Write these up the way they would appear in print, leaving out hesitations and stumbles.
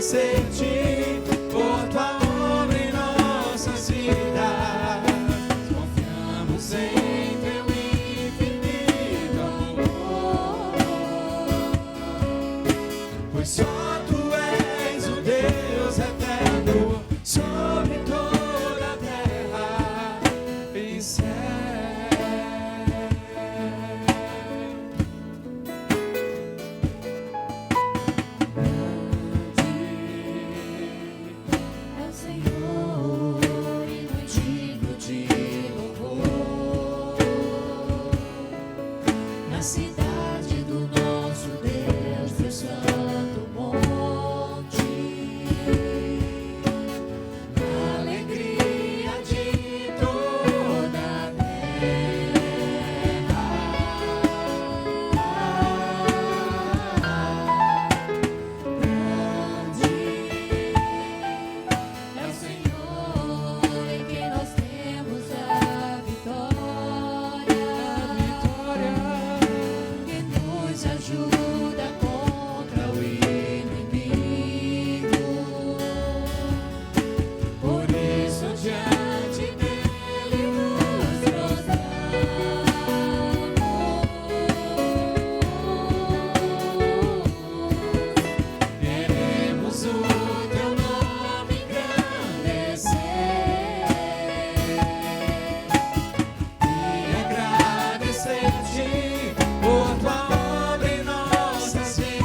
agradecer-te por tua obra em nossas vidas. Confiamos em teu infinito amor, pois só tu és o Deus eterno sobre toda a terra e céu. É o Senhor e muito digno de louvor. Na cidade do nosso Deus, teu santo monte, a alegria de toda a é o Senhor em quem nós temos a vitória, que nos ajuda contra o inimigo. Por isso diante dele nos prostramos. Queremos o teu nome engrandecer e agradecer-te por tua obra em nossas vidas.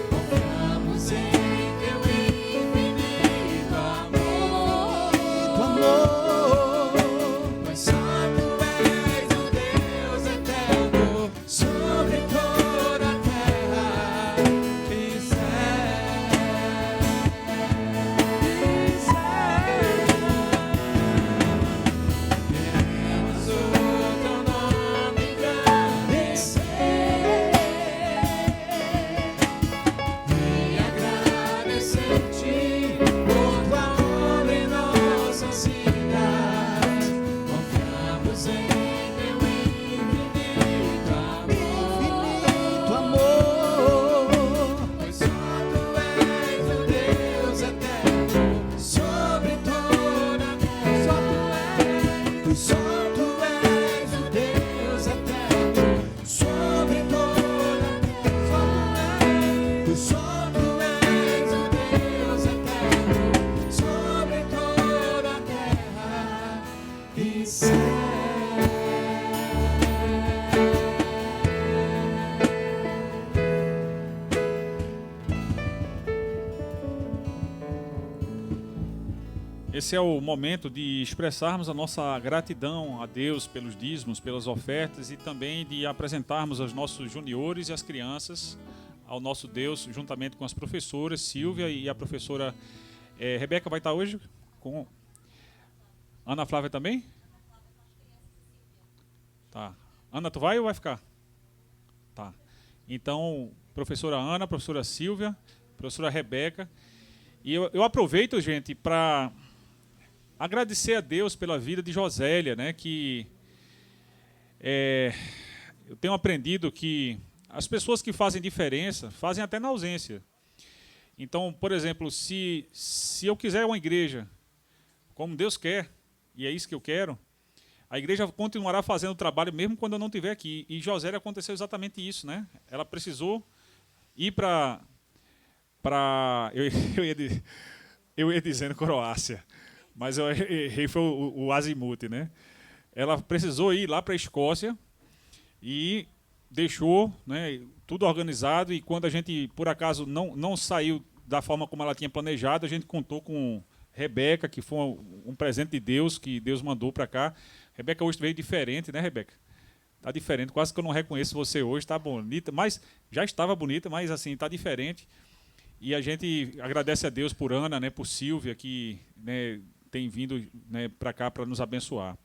Confiamos em teu infinito amor, pois só tu és o Deus eterno sobre toda a terra e céu. Queremos o teu nome engrandecer e agradecer-te por tua obra em nossas vidas. Confiamos em teu infinito amor, pois só tu és o Deus eterno sobre toda a terra. Pois só tu és o Deus eterno sobre toda a terra. Pois só tu és o Deus eterno sobre toda a terra e céu. Esse é o momento de expressarmos a nossa gratidão a Deus pelos dízimos, pelas ofertas e também de apresentarmos aos nossos juniores e as crianças ao nosso Deus, juntamente com as professoras Silvia e a professora Rebeca vai estar hoje com Ana Flávia também? Tá. Ana, tu vai ou vai ficar? Tá. Então, professora Ana, professora Silvia, professora Rebeca. E eu aproveito, gente, para agradecer a Deus pela vida de Josélia, né? Que eu tenho aprendido que as pessoas que fazem diferença fazem até na ausência. Então, por exemplo, se eu quiser uma igreja como Deus quer, e é isso que eu quero, a igreja continuará fazendo o trabalho mesmo quando eu não estiver aqui. E Josélia aconteceu exatamente isso, né? Ela precisou ir para eu ia dizendo Croácia, mas eu errei, foi o azimuth, né? Ela precisou ir lá para a Escócia e deixou, né, tudo organizado, e quando a gente, por acaso, não saiu da forma como ela tinha planejado, a gente contou com Rebeca, que foi um presente de Deus, que Deus mandou para cá. Rebeca hoje veio diferente, né, Rebeca? Tá diferente, quase que eu não reconheço você hoje, tá bonita, mas já estava bonita, mas assim, tá diferente. E a gente agradece a Deus por Ana, né, por Silvia, que, né, tem vindo, né, para cá para nos abençoar.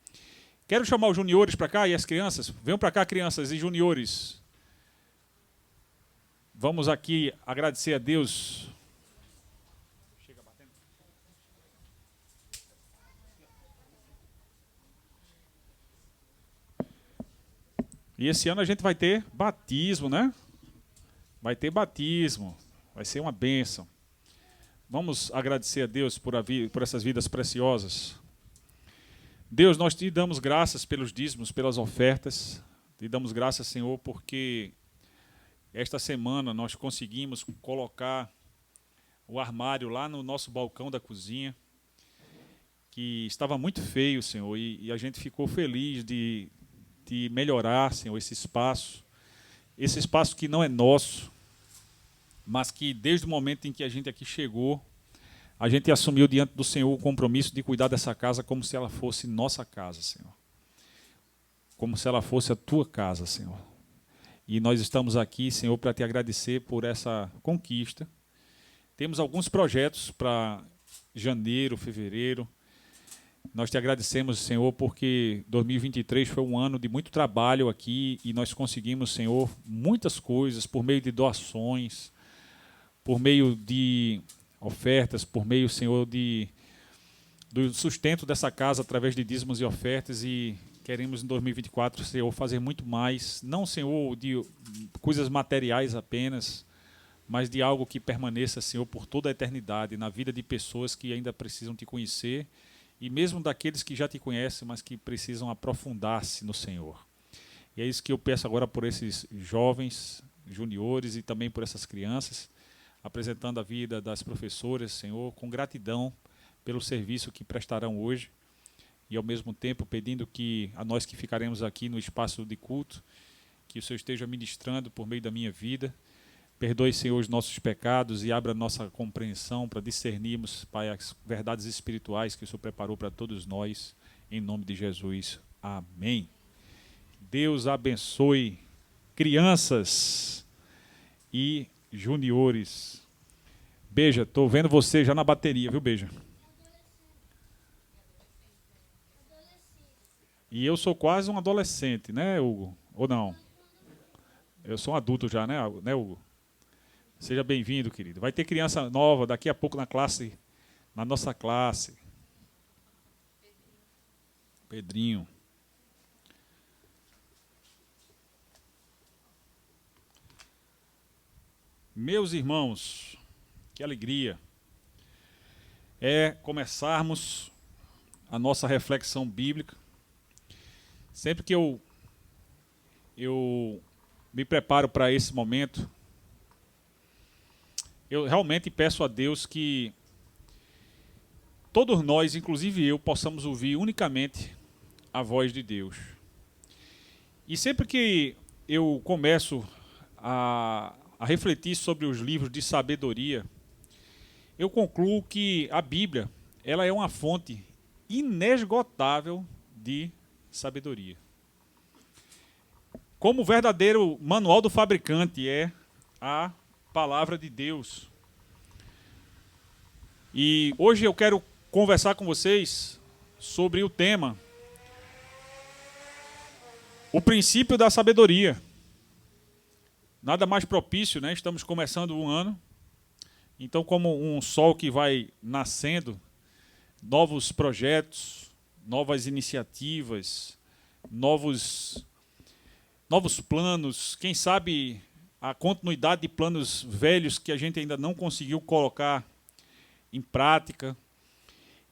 Quero chamar os juniores para cá e as crianças. Venham para cá, crianças e juniores. Vamos aqui agradecer a Deus. Chega batendo. E esse ano a gente vai ter batismo, né? Vai ter batismo. Vai ser uma bênção. Vamos agradecer a Deus por essas vidas preciosas. Deus, nós te damos graças pelos dízimos, pelas ofertas. Te damos graças, Senhor, porque esta semana nós conseguimos colocar o armário lá no nosso balcão da cozinha, que estava muito feio, Senhor, e a gente ficou feliz de melhorar, Senhor, esse espaço que não é nosso, mas que desde o momento em que a gente aqui chegou, a gente assumiu diante do Senhor o compromisso de cuidar dessa casa como se ela fosse nossa casa, Senhor. Como se ela fosse a tua casa, Senhor. E nós estamos aqui, Senhor, para te agradecer por essa conquista. Temos alguns projetos para janeiro, fevereiro. Nós te agradecemos, Senhor, porque 2023 foi um ano de muito trabalho aqui e nós conseguimos, Senhor, muitas coisas por meio de doações, por meio de ofertas, por meio, Senhor, do sustento dessa casa através de dízimos e ofertas, e queremos em 2024, Senhor, fazer muito mais, não, Senhor, de coisas materiais apenas, mas de algo que permaneça, Senhor, por toda a eternidade, na vida de pessoas que ainda precisam te conhecer, e mesmo daqueles que já te conhecem, mas que precisam aprofundar-se no Senhor. E é isso que eu peço agora por esses jovens, juniores, e também por essas crianças, apresentando a vida das professoras, Senhor, com gratidão pelo serviço que prestarão hoje, e ao mesmo tempo pedindo que a nós que ficaremos aqui no espaço de culto, que o Senhor esteja ministrando por meio da minha vida. Perdoe, Senhor, os nossos pecados e abra nossa compreensão para discernirmos, Pai, as verdades espirituais que o Senhor preparou para todos nós, em nome de Jesus. Amém. Deus abençoe crianças e juniores. Beija, estou vendo você já na bateria, viu, Beija? E eu sou quase um adolescente, né, Hugo? Ou não? Eu sou um adulto já, né, Hugo? Seja bem-vindo, querido. Vai ter criança nova daqui a pouco na nossa classe. Pedrinho. Meus irmãos, que alegria é começarmos a nossa reflexão bíblica. Sempre que eu me preparo para esse momento, eu realmente peço a Deus que todos nós, inclusive eu, possamos ouvir unicamente a voz de Deus. E sempre que eu começo a refletir sobre os livros de sabedoria, eu concluo que a Bíblia, ela é uma fonte inesgotável de sabedoria. Como o verdadeiro manual do fabricante é a palavra de Deus. E hoje eu quero conversar com vocês sobre o tema: o princípio da sabedoria. Nada mais propício, né? Estamos começando um ano. Então, como um sol que vai nascendo, novos projetos, novas iniciativas, novos planos, quem sabe a continuidade de planos velhos que a gente ainda não conseguiu colocar em prática.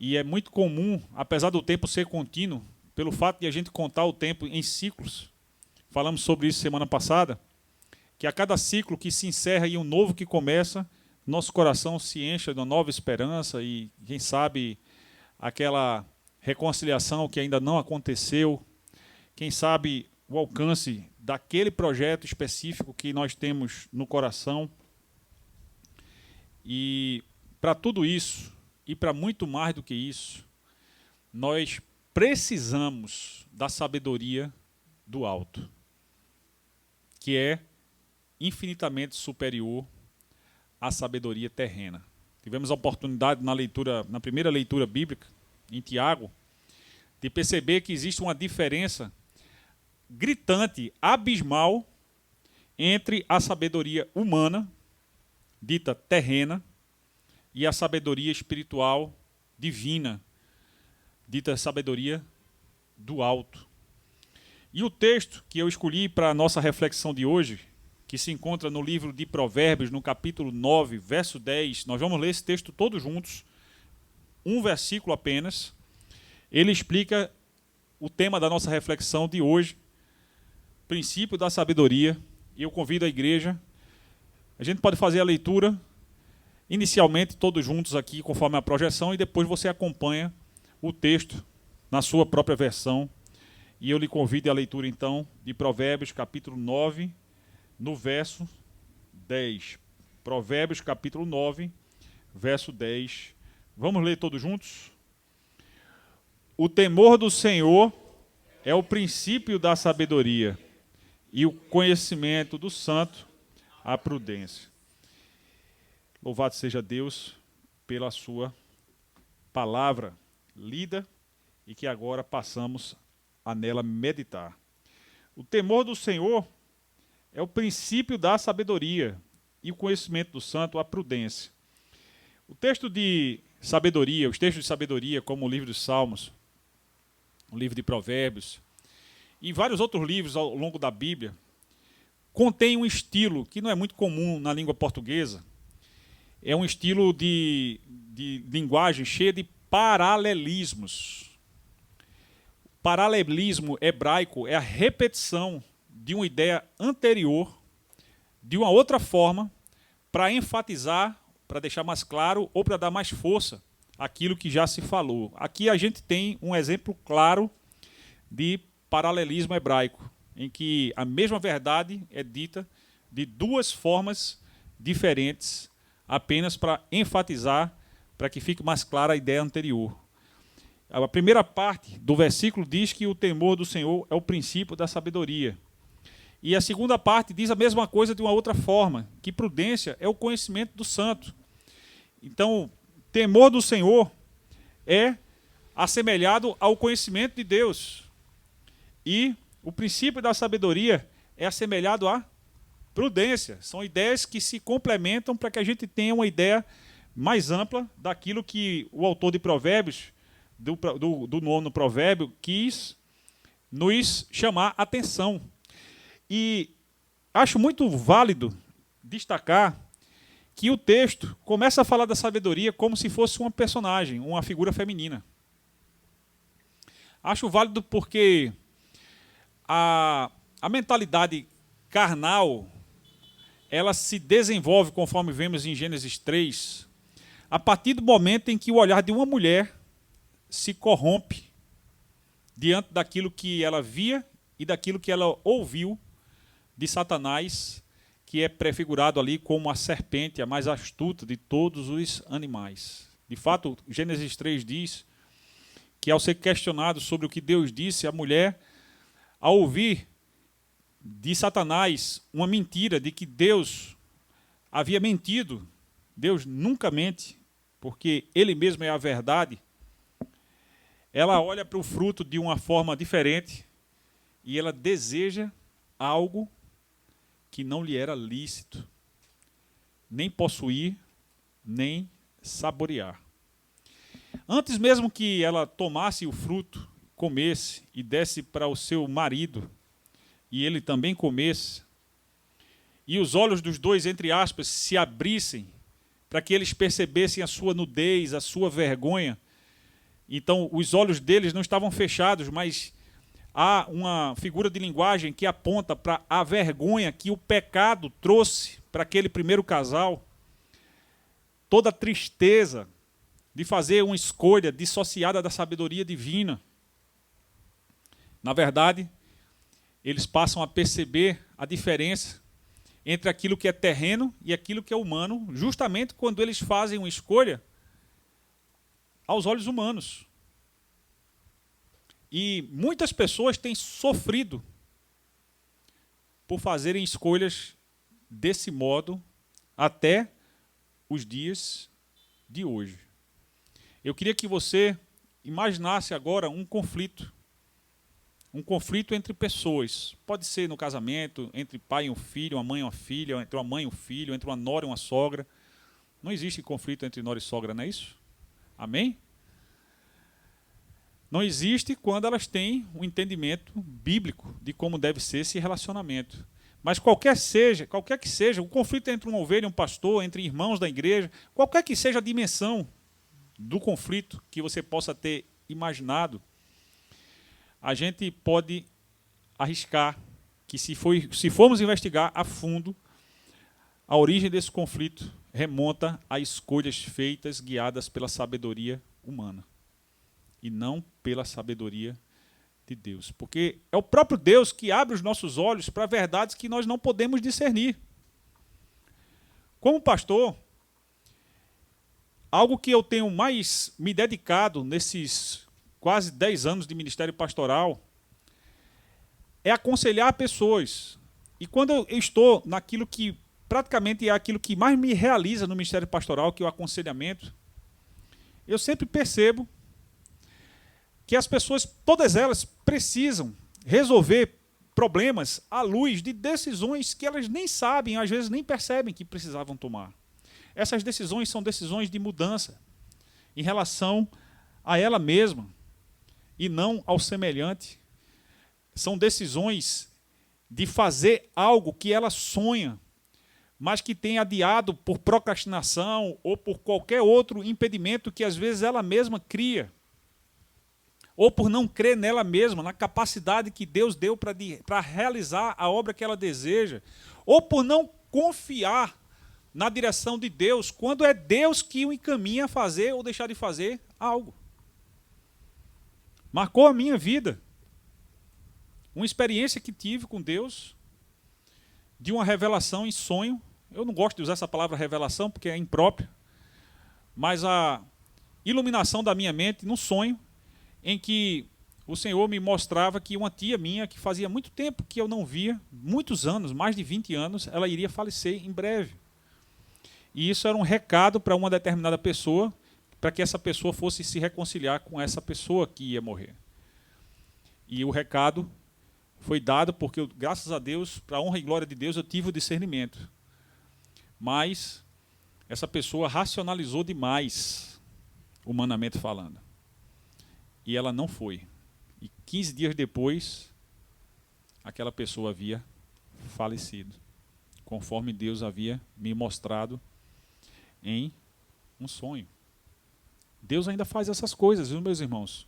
E é muito comum, apesar do tempo ser contínuo, pelo fato de a gente contar o tempo em ciclos. Falamos sobre isso semana passada, que a cada ciclo que se encerra e um novo que começa, nosso coração se enche de uma nova esperança e, quem sabe, aquela reconciliação que ainda não aconteceu, quem sabe o alcance daquele projeto específico que nós temos no coração. E para tudo isso, e para muito mais do que isso, nós precisamos da sabedoria do alto, que é infinitamente superior à sabedoria terrena. Tivemos a oportunidade na primeira leitura bíblica, em Tiago, de perceber que existe uma diferença gritante, abismal, entre a sabedoria humana, dita terrena, e a sabedoria espiritual divina, dita sabedoria do alto. E o texto que eu escolhi para a nossa reflexão de hoje que se encontra no livro de Provérbios, no capítulo 9, verso 10. Nós vamos ler esse texto todos juntos, um versículo apenas. Ele explica o tema da nossa reflexão de hoje, princípio da sabedoria, e eu convido a igreja. A gente pode fazer a leitura, inicialmente todos juntos aqui, conforme a projeção, e depois você acompanha o texto na sua própria versão. E eu lhe convido à leitura, então, de Provérbios, capítulo 9, no verso 10. Provérbios, capítulo 9, verso 10. Vamos ler todos juntos? O temor do Senhor é o princípio da sabedoria, e o conhecimento do santo, a prudência. Louvado seja Deus pela sua palavra lida e que agora passamos a nela meditar. O temor do Senhor é o princípio da sabedoria e o conhecimento do santo, a prudência. O texto de sabedoria, os textos de sabedoria, como o livro dos Salmos, o livro de Provérbios e vários outros livros ao longo da Bíblia, contém um estilo que não é muito comum na língua portuguesa. É um estilo de linguagem cheia de paralelismos. O paralelismo hebraico é a repetição de uma ideia anterior, de uma outra forma, para enfatizar, para deixar mais claro ou para dar mais força àquilo que já se falou. Aqui a gente tem um exemplo claro de paralelismo hebraico, em que a mesma verdade é dita de duas formas diferentes, apenas para enfatizar, para que fique mais clara a ideia anterior. A primeira parte do versículo diz que o temor do Senhor é o princípio da sabedoria. E a segunda parte diz a mesma coisa de uma outra forma, que prudência é o conhecimento do santo. Então, temor do Senhor é assemelhado ao conhecimento de Deus. E o princípio da sabedoria é assemelhado à prudência. São ideias que se complementam para que a gente tenha uma ideia mais ampla daquilo que o autor de Provérbios, do nono provérbio, quis nos chamar a atenção. E acho muito válido destacar que o texto começa a falar da sabedoria como se fosse uma personagem, uma figura feminina. Acho válido porque a mentalidade carnal, ela se desenvolve, conforme vemos em Gênesis 3, a partir do momento em que o olhar de uma mulher se corrompe diante daquilo que ela via e daquilo que ela ouviu de Satanás, que é prefigurado ali como a serpente, a mais astuta de todos os animais. De fato, Gênesis 3 diz que, ao ser questionado sobre o que Deus disse, a mulher, ao ouvir de Satanás uma mentira de que Deus havia mentido, Deus nunca mente, porque Ele mesmo é a verdade, ela olha para o fruto de uma forma diferente e ela deseja algo que não lhe era lícito, nem possuir, nem saborear. Antes mesmo que ela tomasse o fruto, comesse e desse para o seu marido, e ele também comesse, e os olhos dos dois, entre aspas, se abrissem para que eles percebessem a sua nudez, a sua vergonha. Então, os olhos deles não estavam fechados, mas há uma figura de linguagem que aponta para a vergonha que o pecado trouxe para aquele primeiro casal, toda a tristeza de fazer uma escolha dissociada da sabedoria divina. Na verdade, eles passam a perceber a diferença entre aquilo que é terreno e aquilo que é humano, justamente quando eles fazem uma escolha aos olhos humanos. E muitas pessoas têm sofrido por fazerem escolhas desse modo até os dias de hoje. Eu queria que você imaginasse agora um conflito entre pessoas. Pode ser no casamento, entre pai e um filho, uma mãe e uma filha, entre uma mãe e um filho, entre uma nora e uma sogra. Não existe conflito entre nora e sogra, não é isso? Amém? Não existe quando elas têm um entendimento bíblico de como deve ser esse relacionamento. Mas qualquer que seja, o conflito entre uma ovelha e um pastor, entre irmãos da igreja, qualquer que seja a dimensão do conflito que você possa ter imaginado, a gente pode arriscar que se formos investigar a fundo, a origem desse conflito remonta a escolhas feitas guiadas pela sabedoria humana e não pela sabedoria de Deus. Porque é o próprio Deus que abre os nossos olhos para verdades que nós não podemos discernir. Como pastor, algo que eu tenho mais me dedicado nesses quase 10 anos de ministério pastoral é aconselhar pessoas. E quando eu estou naquilo que praticamente é aquilo que mais me realiza no ministério pastoral, que é o aconselhamento, eu sempre percebo que as pessoas, todas elas, precisam resolver problemas à luz de decisões que elas nem sabem, às vezes nem percebem que precisavam tomar. Essas decisões são decisões de mudança em relação a ela mesma e não ao semelhante. São decisões de fazer algo que ela sonha, mas que tem adiado por procrastinação ou por qualquer outro impedimento que às vezes ela mesma cria, ou por não crer nela mesma, na capacidade que Deus deu para realizar a obra que ela deseja, ou por não confiar na direção de Deus, quando é Deus que o encaminha a fazer ou deixar de fazer algo. Marcou a minha vida. Uma experiência que tive com Deus, de uma revelação em sonho. Eu não gosto de usar essa palavra revelação, porque é imprópria, mas a iluminação da minha mente num sonho, em que o Senhor me mostrava que uma tia minha, que fazia muito tempo que eu não via, muitos anos, mais de 20 anos, ela iria falecer em breve. E isso era um recado para uma determinada pessoa, para que essa pessoa fosse se reconciliar com essa pessoa que ia morrer. E o recado foi dado porque, graças a Deus, para a honra e glória de Deus, eu tive o discernimento. Mas essa pessoa racionalizou demais, humanamente falando. E ela não foi. E 15 dias depois, aquela pessoa havia falecido, conforme Deus havia me mostrado em um sonho. Deus ainda faz essas coisas, viu, meus irmãos?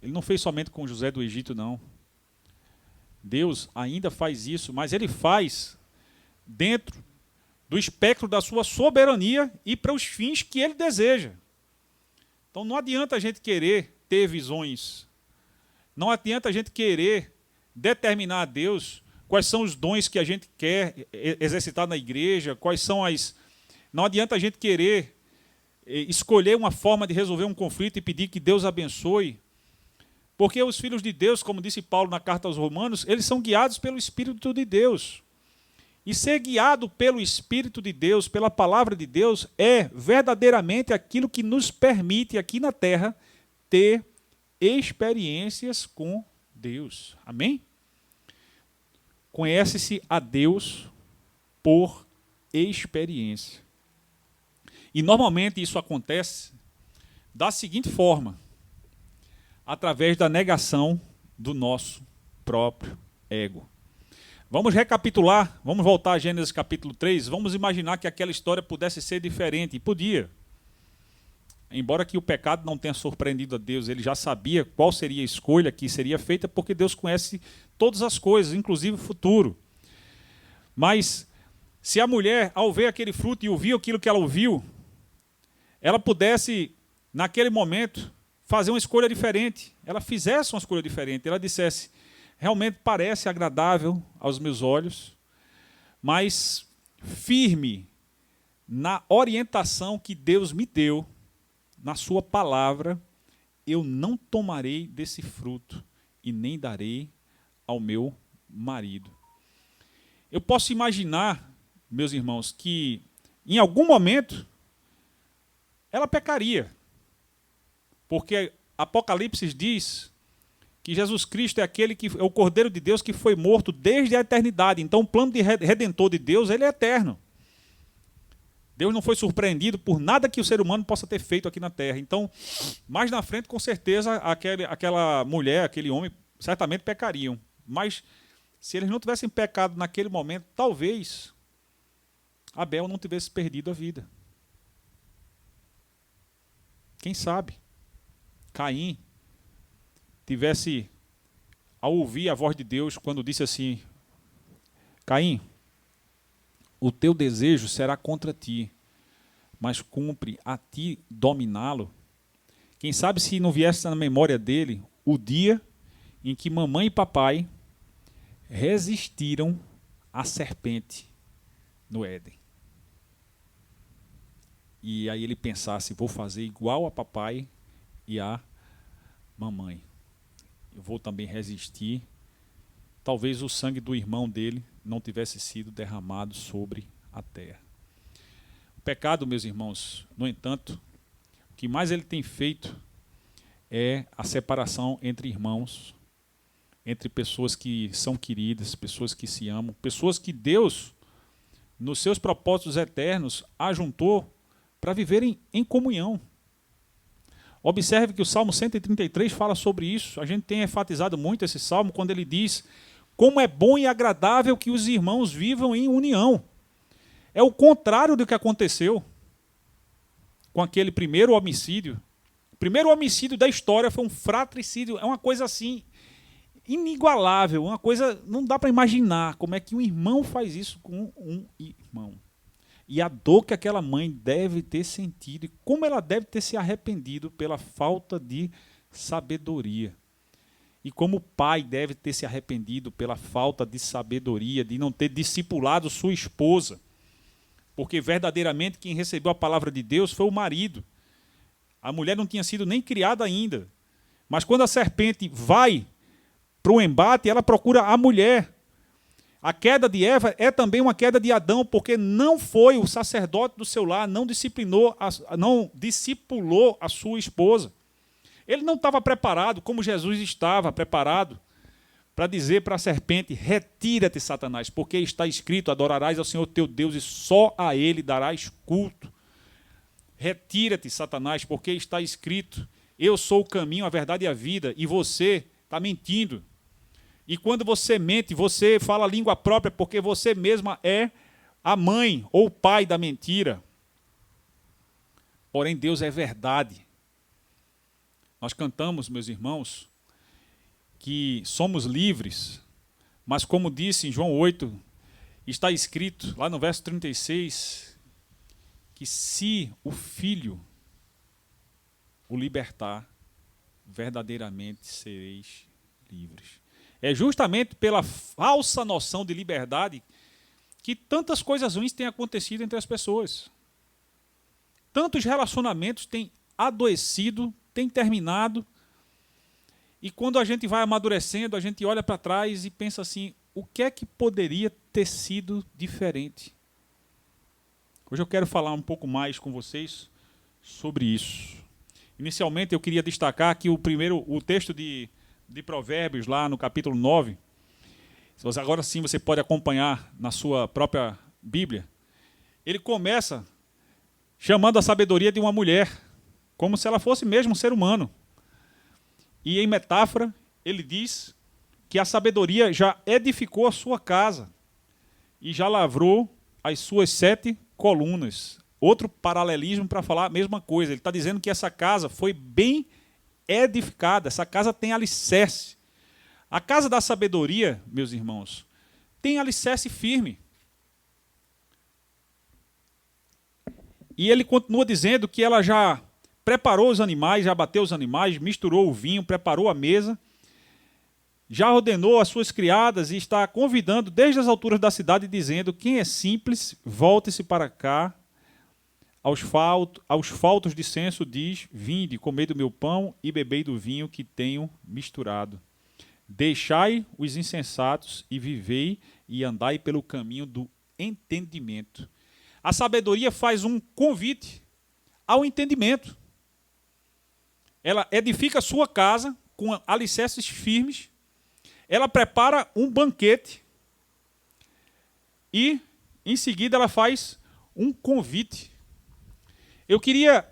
Ele não fez somente com José do Egito, não. Deus ainda faz isso, mas Ele faz dentro do espectro da sua soberania e para os fins que Ele deseja. Então não adianta a gente querer ter visões. Não adianta a gente querer determinar a Deus quais são os dons que a gente quer exercitar na igreja, quais são as... Não adianta a gente querer escolher uma forma de resolver um conflito e pedir que Deus abençoe, porque os filhos de Deus, como disse Paulo na carta aos Romanos, eles são guiados pelo Espírito de Deus. E ser guiado pelo Espírito de Deus, pela palavra de Deus, é verdadeiramente aquilo que nos permite aqui na terra ter experiências com Deus. Amém? Conhece-se a Deus por experiência. E normalmente isso acontece da seguinte forma: através da negação do nosso próprio ego. Vamos recapitular, vamos voltar a Gênesis capítulo 3, vamos imaginar que aquela história pudesse ser diferente, e podia. Embora que o pecado não tenha surpreendido a Deus, ele já sabia qual seria a escolha que seria feita, porque Deus conhece todas as coisas, inclusive o futuro. Mas se a mulher, ao ver aquele fruto e ouvir aquilo que ela ouviu, ela pudesse, naquele momento, fazer uma escolha diferente, ela fizesse uma escolha diferente, ela dissesse: realmente parece agradável aos meus olhos, mas firme na orientação que Deus me deu, na sua palavra, eu não tomarei desse fruto e nem darei ao meu marido. Eu posso imaginar, meus irmãos, que em algum momento ela pecaria, porque Apocalipse diz que Jesus Cristo é aquele que é o Cordeiro de Deus que foi morto desde a eternidade. Então o plano de redentor de Deus, ele é eterno. Deus não foi surpreendido por nada que o ser humano possa ter feito aqui na terra. Então, mais na frente, com certeza, aquela mulher, aquele homem, certamente pecariam. Mas se eles não tivessem pecado naquele momento, talvez Abel não tivesse perdido a vida. Quem sabe? Caim tivesse, ao ouvir a voz de Deus, quando disse assim: Caim, o teu desejo será contra ti, mas cumpre a ti dominá-lo. Quem sabe se não viesse na memória dele o dia em que mamãe e papai resistiram à serpente no Éden. E aí ele pensasse: vou fazer igual a papai e a mamãe. Eu vou também resistir. Talvez o sangue do irmão dele não tivesse sido derramado sobre a terra. O pecado, meus irmãos, no entanto, o que mais ele tem feito é a separação entre irmãos, entre pessoas que são queridas, pessoas que se amam, pessoas que Deus, nos seus propósitos eternos, ajuntou para viverem em comunhão. Observe que o Salmo 133 fala sobre isso. A gente tem enfatizado muito esse salmo quando ele diz: como é bom e agradável que os irmãos vivam em união. É o contrário do que aconteceu com aquele primeiro homicídio. O primeiro homicídio da história foi um fratricídio. É uma coisa assim, inigualável, uma coisa, não dá para imaginar como é que um irmão faz isso com um irmão. E a dor que aquela mãe deve ter sentido, e como ela deve ter se arrependido pela falta de sabedoria. E como o pai deve ter se arrependido pela falta de sabedoria, de não ter discipulado sua esposa. Porque verdadeiramente quem recebeu a palavra de Deus foi o marido. A mulher não tinha sido nem criada ainda. Mas quando a serpente vai para o embate, ela procura a mulher. A queda de Eva é também uma queda de Adão, porque não foi o sacerdote do seu lar, não discipulou a sua esposa. Ele não estava preparado, como Jesus estava preparado, para dizer para a serpente: retira-te, Satanás, porque está escrito: adorarás ao Senhor teu Deus e só a Ele darás culto. Retira-te, Satanás, porque está escrito: eu sou o caminho, a verdade e a vida, e você está mentindo. E quando você mente, você fala a língua própria, porque você mesma é a mãe ou o pai da mentira. Porém, Deus é verdade. Nós cantamos, meus irmãos, que somos livres, mas como disse em João 8, está escrito lá no verso 36, que se o Filho o libertar, verdadeiramente sereis livres. É justamente pela falsa noção de liberdade que tantas coisas ruins têm acontecido entre as pessoas. Tantos relacionamentos têm adoecido, têm terminado. E quando a gente vai amadurecendo, a gente olha para trás e pensa assim: o que é que poderia ter sido diferente? Hoje eu quero falar um pouco mais com vocês sobre isso. Inicialmente eu queria destacar que o texto de Provérbios, lá no capítulo 9, agora sim você pode acompanhar na sua própria Bíblia, ele começa chamando a sabedoria de uma mulher, como se ela fosse mesmo um ser humano. E em metáfora, ele diz que a sabedoria já edificou a sua casa e já lavrou as suas 7 colunas. Outro paralelismo para falar a mesma coisa. Ele está dizendo que essa casa foi bem edificada, essa casa tem alicerce. A casa da sabedoria, meus irmãos, tem alicerce firme. E ele continua dizendo que ela já preparou os animais, já bateu os animais, misturou o vinho, preparou a mesa, já ordenou as suas criadas e está convidando desde as alturas da cidade, dizendo: quem é simples, volte-se para cá. Aos faltos de senso diz: vinde, comei do meu pão e bebei do vinho que tenho misturado. Deixai os insensatos e vivei e andai pelo caminho do entendimento. A sabedoria faz um convite ao entendimento. Ela edifica a sua casa com alicerces firmes. Ela prepara um banquete e, em seguida, ela faz um convite. Eu queria,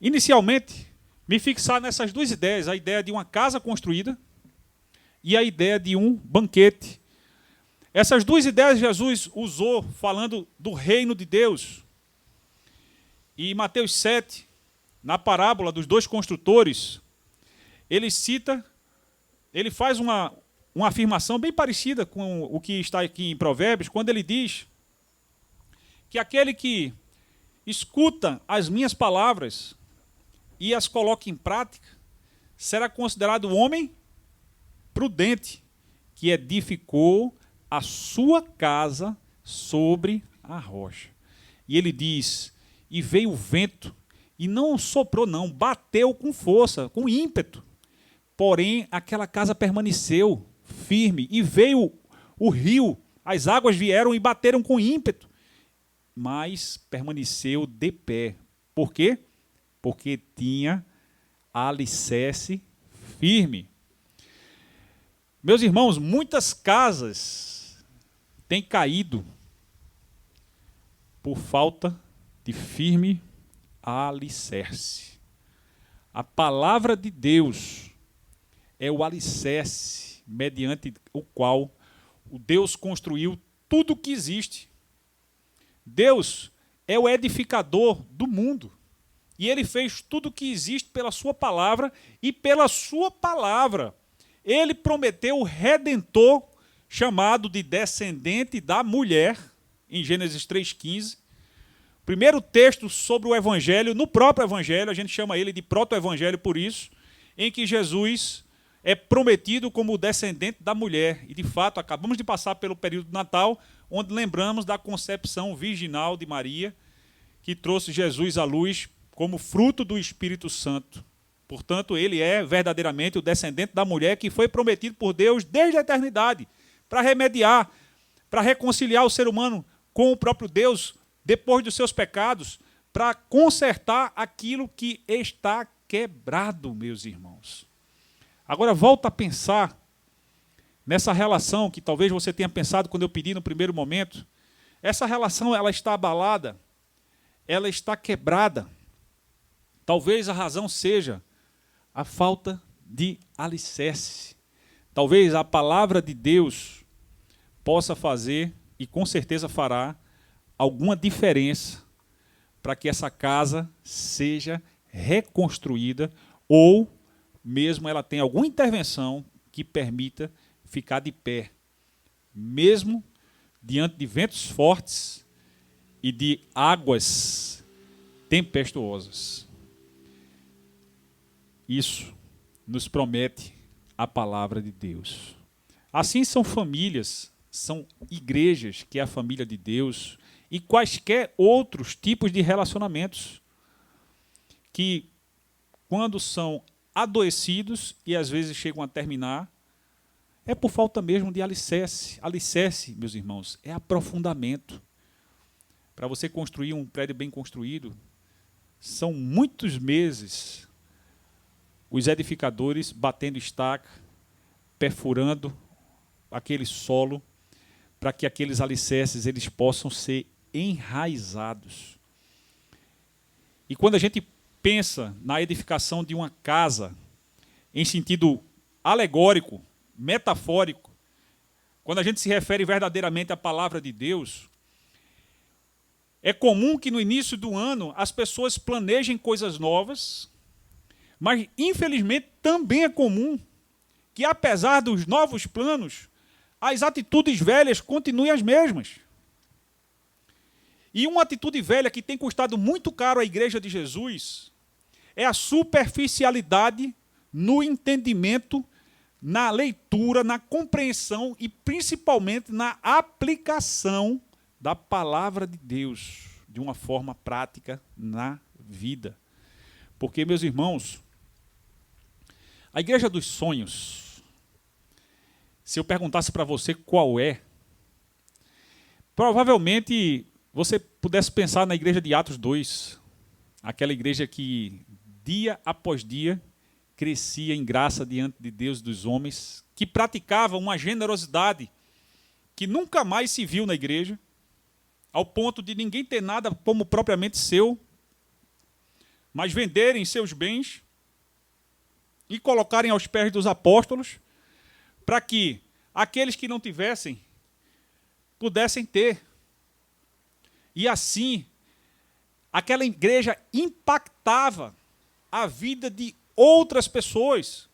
inicialmente, me fixar nessas 2 ideias, a ideia de uma casa construída e a ideia de um banquete. Essas duas ideias Jesus usou falando do reino de Deus. E em Mateus 7, na parábola dos dois construtores, ele faz uma afirmação bem parecida com o que está aqui em Provérbios, quando ele diz que aquele que escuta as minhas palavras e as coloca em prática, será considerado homem prudente, que edificou a sua casa sobre a rocha. E ele diz, e veio o vento, e não soprou não, bateu com força, com ímpeto. Porém, aquela casa permaneceu firme, e veio o rio, as águas vieram e bateram com ímpeto, mas permaneceu de pé. Por quê? Porque tinha alicerce firme. Meus irmãos, muitas casas têm caído por falta de firme alicerce. A palavra de Deus é o alicerce mediante o qual o Deus construiu tudo o que existe. Deus é o edificador do mundo. E ele fez tudo o que existe pela sua palavra, e pela sua palavra ele prometeu o Redentor, chamado de descendente da mulher, em Gênesis 3,15. Primeiro texto sobre o Evangelho, no próprio Evangelho, a gente chama ele de proto-evangelho por isso, em que Jesus é prometido como o descendente da mulher. E, de fato, acabamos de passar pelo período do Natal, onde lembramos da concepção virginal de Maria, que trouxe Jesus à luz como fruto do Espírito Santo. Portanto, ele é verdadeiramente o descendente da mulher que foi prometido por Deus desde a eternidade, para remediar, para reconciliar o ser humano com o próprio Deus, depois dos seus pecados, para consertar aquilo que está quebrado, meus irmãos. Agora, volta a pensar nessa relação que talvez você tenha pensado quando eu pedi no primeiro momento. Essa relação, ela está abalada, ela está quebrada. Talvez a razão seja a falta de alicerce. Talvez a palavra de Deus possa fazer, e com certeza fará, alguma diferença para que essa casa seja reconstruída, ou mesmo ela tenha alguma intervenção que permita ficar de pé, mesmo diante de ventos fortes e de águas tempestuosas. Isso nos promete a palavra de Deus. Assim são famílias, são igrejas, que é a família de Deus, e quaisquer outros tipos de relacionamentos que, quando são adoecidos e às vezes chegam a terminar, é por falta mesmo de alicerce. Alicerce, meus irmãos, é aprofundamento. Para você construir um prédio bem construído, são muitos meses os edificadores batendo estaca, perfurando aquele solo, para que aqueles alicerces eles possam ser enraizados. E quando a gente pensa na edificação de uma casa, em sentido alegórico, metafórico, quando a gente se refere verdadeiramente à palavra de Deus, é comum que no início do ano as pessoas planejem coisas novas, mas infelizmente também é comum que, apesar dos novos planos, as atitudes velhas continuem as mesmas. E uma atitude velha que tem custado muito caro à Igreja de Jesus é a superficialidade no entendimento, na leitura, na compreensão e principalmente na aplicação da palavra de Deus de uma forma prática na vida. Porque, meus irmãos, a Igreja dos Sonhos, se eu perguntasse para você qual é, provavelmente você pudesse pensar na igreja de Atos 2, aquela igreja que dia após dia crescia em graça diante de Deus e dos homens, que praticava uma generosidade que nunca mais se viu na igreja, ao ponto de ninguém ter nada como propriamente seu, mas venderem seus bens e colocarem aos pés dos apóstolos, para que aqueles que não tivessem pudessem ter. E assim, aquela igreja impactava a vida de outras pessoas.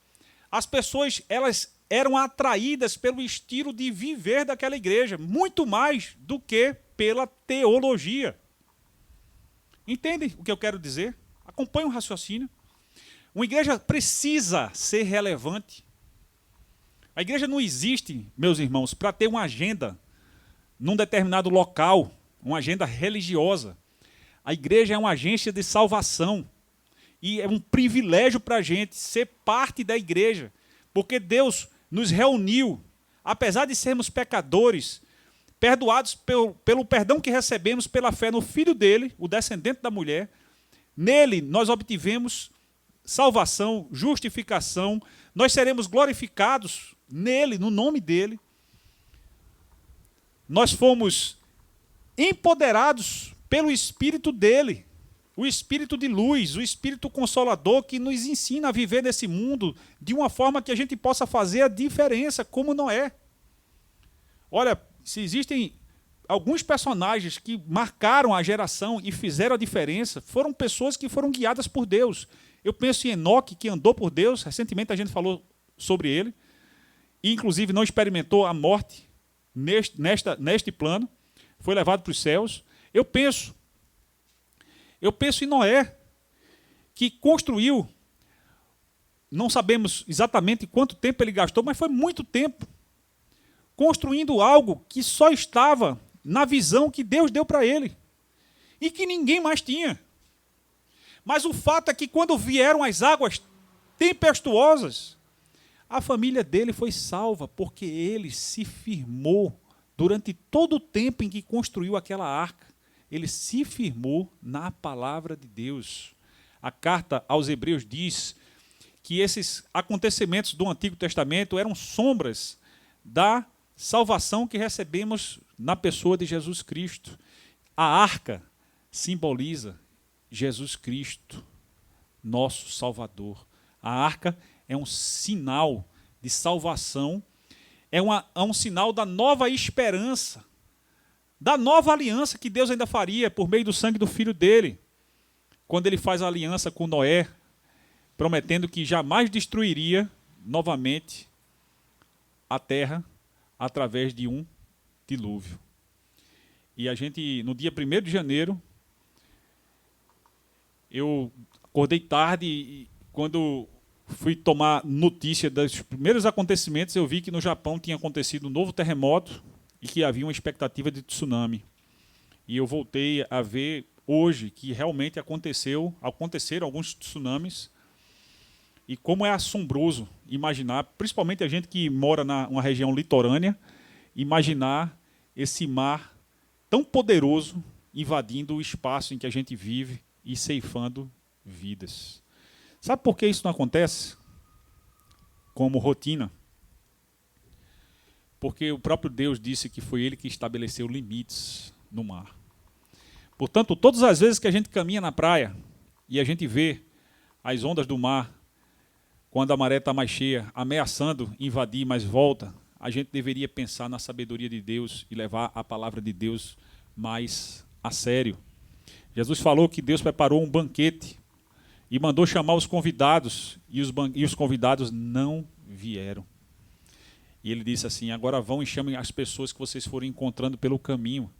As pessoas, elas eram atraídas pelo estilo de viver daquela igreja, muito mais do que pela teologia. Entendem o que eu quero dizer? Acompanhe o raciocínio. Uma igreja precisa ser relevante. A igreja não existe, meus irmãos, para ter uma agenda num determinado local, uma agenda religiosa. A igreja é uma agência de salvação. E é um privilégio para a gente ser parte da igreja, porque Deus nos reuniu, apesar de sermos pecadores, perdoados pelo perdão que recebemos pela fé no Filho dele, o descendente da mulher. Nele nós obtivemos salvação, justificação, nós seremos glorificados nele, no nome dele. Nós fomos empoderados pelo Espírito dele, o Espírito de luz, o Espírito consolador que nos ensina a viver nesse mundo de uma forma que a gente possa fazer a diferença, como Noé. Olha, se existem alguns personagens que marcaram a geração e fizeram a diferença, foram pessoas que foram guiadas por Deus. Eu penso em Enoque, que andou por Deus, recentemente a gente falou sobre ele, e inclusive não experimentou a morte neste plano, foi levado para os céus. Eu penso em Noé, que construiu, não sabemos exatamente quanto tempo ele gastou, mas foi muito tempo, construindo algo que só estava na visão que Deus deu para ele, e que ninguém mais tinha. Mas o fato é que quando vieram as águas tempestuosas, a família dele foi salva, porque ele se firmou durante todo o tempo em que construiu aquela arca. Ele se firmou na palavra de Deus. A carta aos Hebreus diz que esses acontecimentos do Antigo Testamento eram sombras da salvação que recebemos na pessoa de Jesus Cristo. A arca simboliza Jesus Cristo, nosso Salvador. A arca é um sinal de salvação, é um sinal da nova esperança, da nova aliança que Deus ainda faria por meio do sangue do Filho dele, quando ele faz a aliança com Noé, prometendo que jamais destruiria novamente a terra através de um dilúvio. E a gente, no dia 1º de janeiro, eu acordei tarde e quando fui tomar notícia dos primeiros acontecimentos, eu vi que no Japão tinha acontecido um novo terremoto e que havia uma expectativa de tsunami. E eu voltei a ver hoje que realmente aconteceram alguns tsunamis. E como é assombroso imaginar, principalmente a gente que mora numa região litorânea, imaginar esse mar tão poderoso invadindo o espaço em que a gente vive e ceifando vidas. Sabe por que isso não acontece como rotina? Porque o próprio Deus disse que foi ele que estabeleceu limites no mar. Portanto, todas as vezes que a gente caminha na praia e a gente vê as ondas do mar, quando a maré está mais cheia, ameaçando invadir, mas volta, a gente deveria pensar na sabedoria de Deus e levar a palavra de Deus mais a sério. Jesus falou que Deus preparou um banquete e mandou chamar os convidados, e os convidados não vieram. E ele disse assim: agora vão e chamem as pessoas que vocês forem encontrando pelo caminho.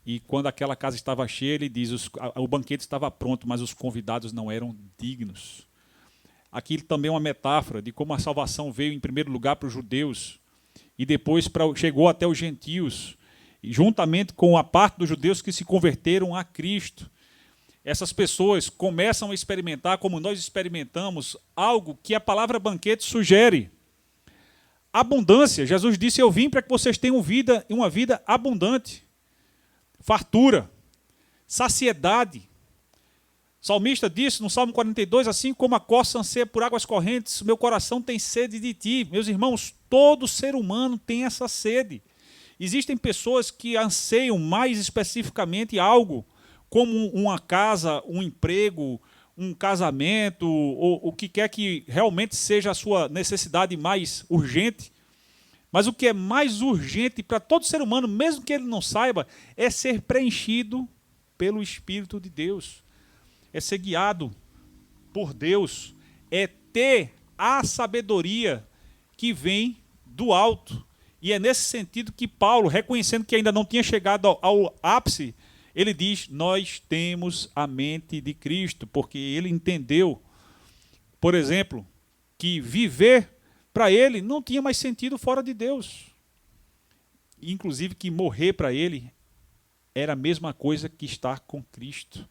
E quando aquela casa estava cheia, ele diz, o banquete estava pronto, mas os convidados não eram dignos. Aqui também é uma metáfora de como a salvação veio em primeiro lugar para os judeus, e depois chegou até os gentios, e juntamente com a parte dos judeus que se converteram a Cristo. Essas pessoas começam a experimentar, como nós experimentamos, algo que a palavra banquete sugere. Abundância. Jesus disse: eu vim para que vocês tenham vida, uma vida abundante. Fartura. Saciedade. O salmista disse no Salmo 42, assim como a corça anseia por águas correntes, meu coração tem sede de ti. Meus irmãos, todo ser humano tem essa sede. Existem pessoas que anseiam mais especificamente algo, como uma casa, um emprego, um casamento, ou o que quer que realmente seja a sua necessidade mais urgente. Mas o que é mais urgente para todo ser humano, mesmo que ele não saiba, é ser preenchido pelo Espírito de Deus. É ser guiado por Deus. É ter a sabedoria que vem do alto. E é nesse sentido que Paulo, reconhecendo que ainda não tinha chegado ao ápice, ele diz, nós temos a mente de Cristo, porque ele entendeu, por exemplo, que viver para ele não tinha mais sentido fora de Deus. Inclusive que morrer para ele era a mesma coisa que estar com Cristo.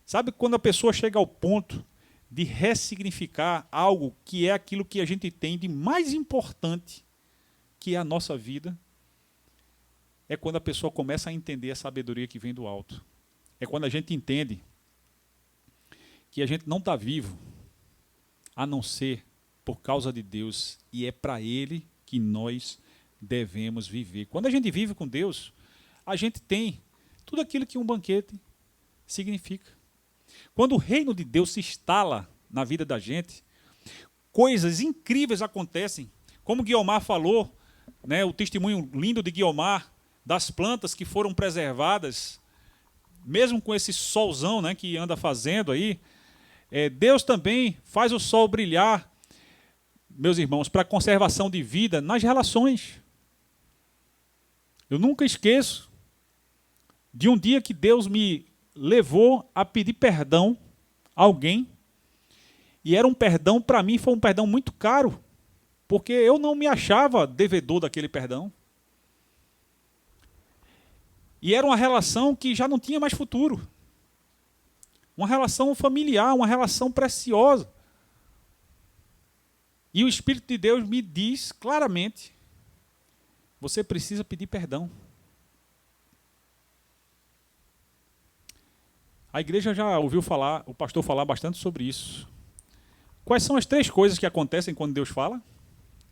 Sabe quando a pessoa chega ao ponto de ressignificar algo que é aquilo que a gente tem de mais importante, que é a nossa vida, é quando a pessoa começa a entender a sabedoria que vem do alto. É quando a gente entende que a gente não está vivo, a não ser por causa de Deus, e é para Ele que nós devemos viver. Quando a gente vive com Deus, a gente tem tudo aquilo que um banquete significa. Quando o reino de Deus se instala na vida da gente, coisas incríveis acontecem. Como Guiomar falou, né, o testemunho lindo de Guiomar, das plantas que foram preservadas, mesmo com esse solzão, né, que anda fazendo aí, Deus também faz o sol brilhar, meus irmãos, para a conservação de vida nas relações. Eu nunca esqueço de um dia que Deus me levou a pedir perdão a alguém, e era um perdão, para mim, foi um perdão muito caro, porque eu não me achava devedor daquele perdão. E era uma relação que já não tinha mais futuro. Uma relação familiar, uma relação preciosa. E o Espírito de Deus me diz claramente, você precisa pedir perdão. A igreja já ouviu falar, o pastor falar bastante sobre isso. Quais são as 3 coisas que acontecem quando Deus fala?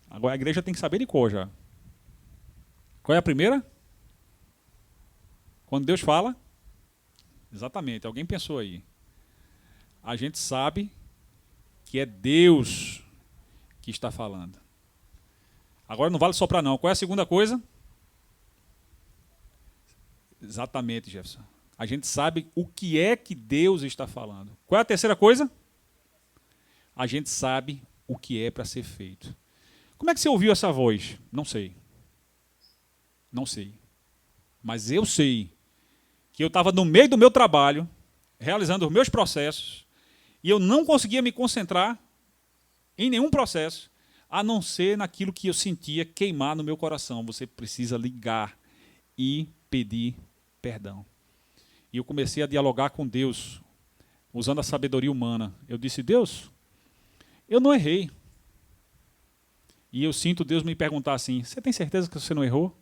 Agora a igreja tem que saber de cor já. Qual é a primeira? Quando Deus fala, exatamente, alguém pensou aí. A gente sabe que é Deus que está falando. Agora não vale soprar não. Qual é a segunda coisa? Exatamente, Jefferson. A gente sabe o que é que Deus está falando. Qual é a terceira coisa? A gente sabe o que é para ser feito. Como é que você ouviu essa voz? Não sei. Não sei. Mas eu sei que eu estava no meio do meu trabalho, realizando os meus processos, e eu não conseguia me concentrar em nenhum processo, a não ser naquilo que eu sentia queimar no meu coração. Você precisa ligar e pedir perdão. E eu comecei a dialogar com Deus, usando a sabedoria humana. Eu disse, Deus, eu não errei. E eu sinto Deus me perguntar assim, você tem certeza que você não errou?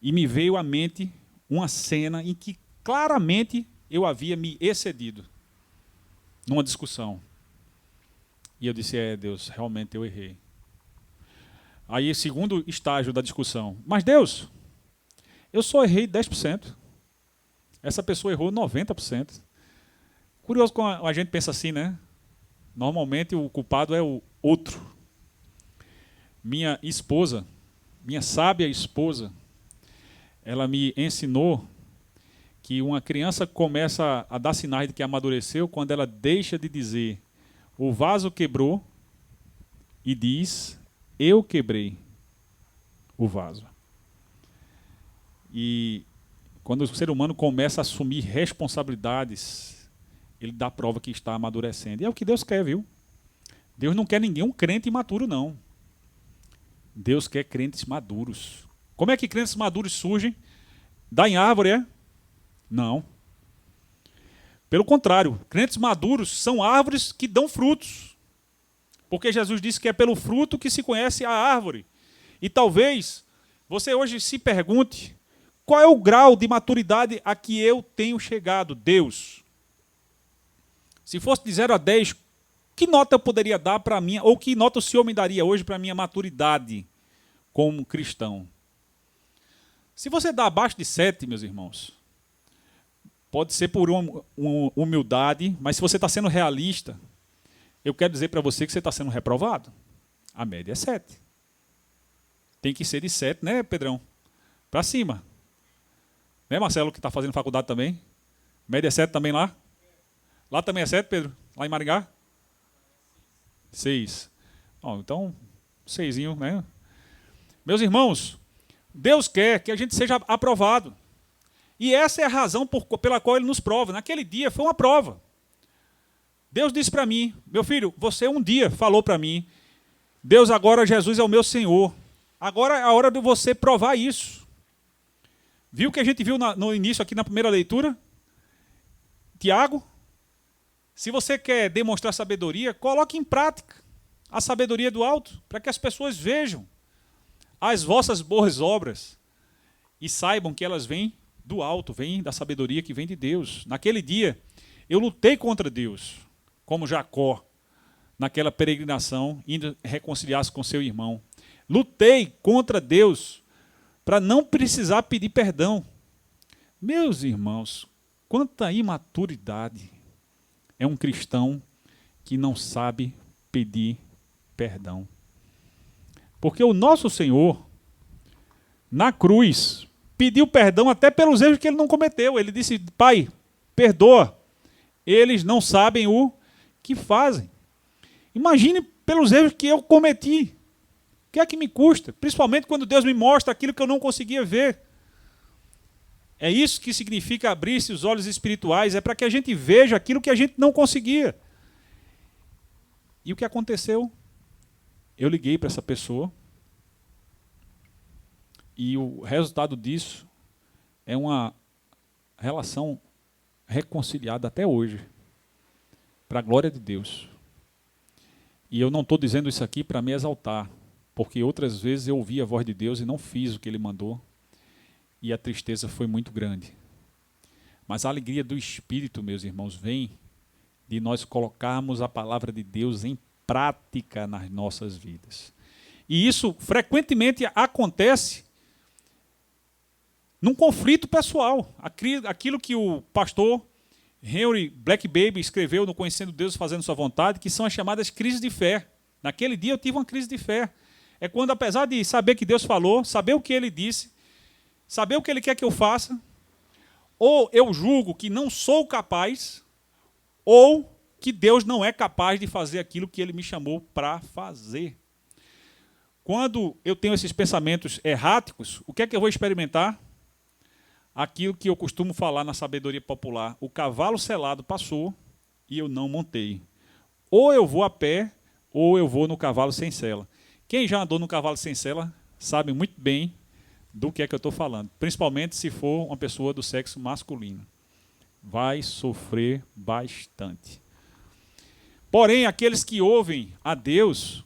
E me veio à mente uma cena em que claramente eu havia me excedido numa discussão. E eu disse, Deus, realmente eu errei. Aí, segundo estágio da discussão, mas Deus, eu só errei 10%. Essa pessoa errou 90%. Curioso como a gente pensa assim, né? Normalmente o culpado é o outro. Minha esposa, minha sábia esposa, ela me ensinou que uma criança começa a dar sinais de que amadureceu quando ela deixa de dizer o vaso quebrou e diz eu quebrei o vaso. E quando o ser humano começa a assumir responsabilidades, ele dá prova que está amadurecendo. E é o que Deus quer, viu? Deus não quer ninguém um crente imaturo, não. Deus quer crentes maduros. Como é que crentes maduros surgem? Dá em árvore, é? Não. Pelo contrário, crentes maduros são árvores que dão frutos. Porque Jesus disse que é pelo fruto que se conhece a árvore. E talvez você hoje se pergunte, qual é o grau de maturidade a que eu tenho chegado? Deus. Se fosse de 0 a 10, que nota eu poderia dar para a minha, ou que nota o Senhor me daria hoje para a minha maturidade como cristão? Se você dá abaixo de 7, meus irmãos, pode ser por uma humildade, mas se você está sendo realista, eu quero dizer para você que você está sendo reprovado. A média é 7. tem que ser de 7, né, Pedrão? Para cima. Né, Marcelo, que está fazendo faculdade também? Média é 7 também lá? Lá também é 7, Pedro? Lá em Maringá? 6. Bom, então, 6, né? Meus irmãos, Deus quer que a gente seja aprovado. E essa é a razão pela qual Ele nos prova. Naquele dia foi uma prova. Deus disse para mim, meu filho, você um dia falou para mim, Deus agora, Jesus é o meu Senhor. Agora é a hora de você provar isso. Viu o que a gente viu no início aqui na primeira leitura? Tiago, se você quer demonstrar sabedoria, coloque em prática a sabedoria do alto, para que as pessoas vejam as vossas boas obras e saibam que elas vêm do alto, vêm da sabedoria que vem de Deus. Naquele dia, eu lutei contra Deus, como Jacó, naquela peregrinação, indo reconciliar-se com seu irmão. Lutei contra Deus para não precisar pedir perdão. Meus irmãos, quanta imaturidade é um cristão que não sabe pedir perdão. Porque o nosso Senhor, na cruz, pediu perdão até pelos erros que ele não cometeu. Ele disse, Pai, perdoa, eles não sabem o que fazem. Imagine pelos erros que eu cometi. O que é que me custa? Principalmente quando Deus me mostra aquilo que eu não conseguia ver. É isso que significa abrir-se os olhos espirituais, é para que a gente veja aquilo que a gente não conseguia. E o que aconteceu? Eu liguei para essa pessoa e o resultado disso é uma relação reconciliada até hoje, para a glória de Deus. E eu não estou dizendo isso aqui para me exaltar, porque outras vezes eu ouvi a voz de Deus e não fiz o que Ele mandou, e a tristeza foi muito grande. Mas a alegria do Espírito, meus irmãos, vem de nós colocarmos a palavra de Deus em prática nas nossas vidas. E isso frequentemente acontece num conflito pessoal. Aquilo que o pastor Henry Black Baby escreveu no Conhecendo Deus, Fazendo Sua Vontade, que são as chamadas crises de fé. Naquele dia eu tive uma crise de fé. É quando, apesar de saber que Deus falou, saber o que Ele disse, saber o que Ele quer que eu faça, ou eu julgo que não sou capaz, ou que Deus não é capaz de fazer aquilo que Ele me chamou para fazer. Quando eu tenho esses pensamentos erráticos, o que é que eu vou experimentar? Aquilo que eu costumo falar na sabedoria popular, o cavalo selado passou e eu não montei. Ou eu vou a pé, ou eu vou no cavalo sem sela. Quem já andou no cavalo sem sela sabe muito bem do que é que eu estou falando, principalmente se for uma pessoa do sexo masculino. Vai sofrer bastante. Porém, aqueles que ouvem a Deus,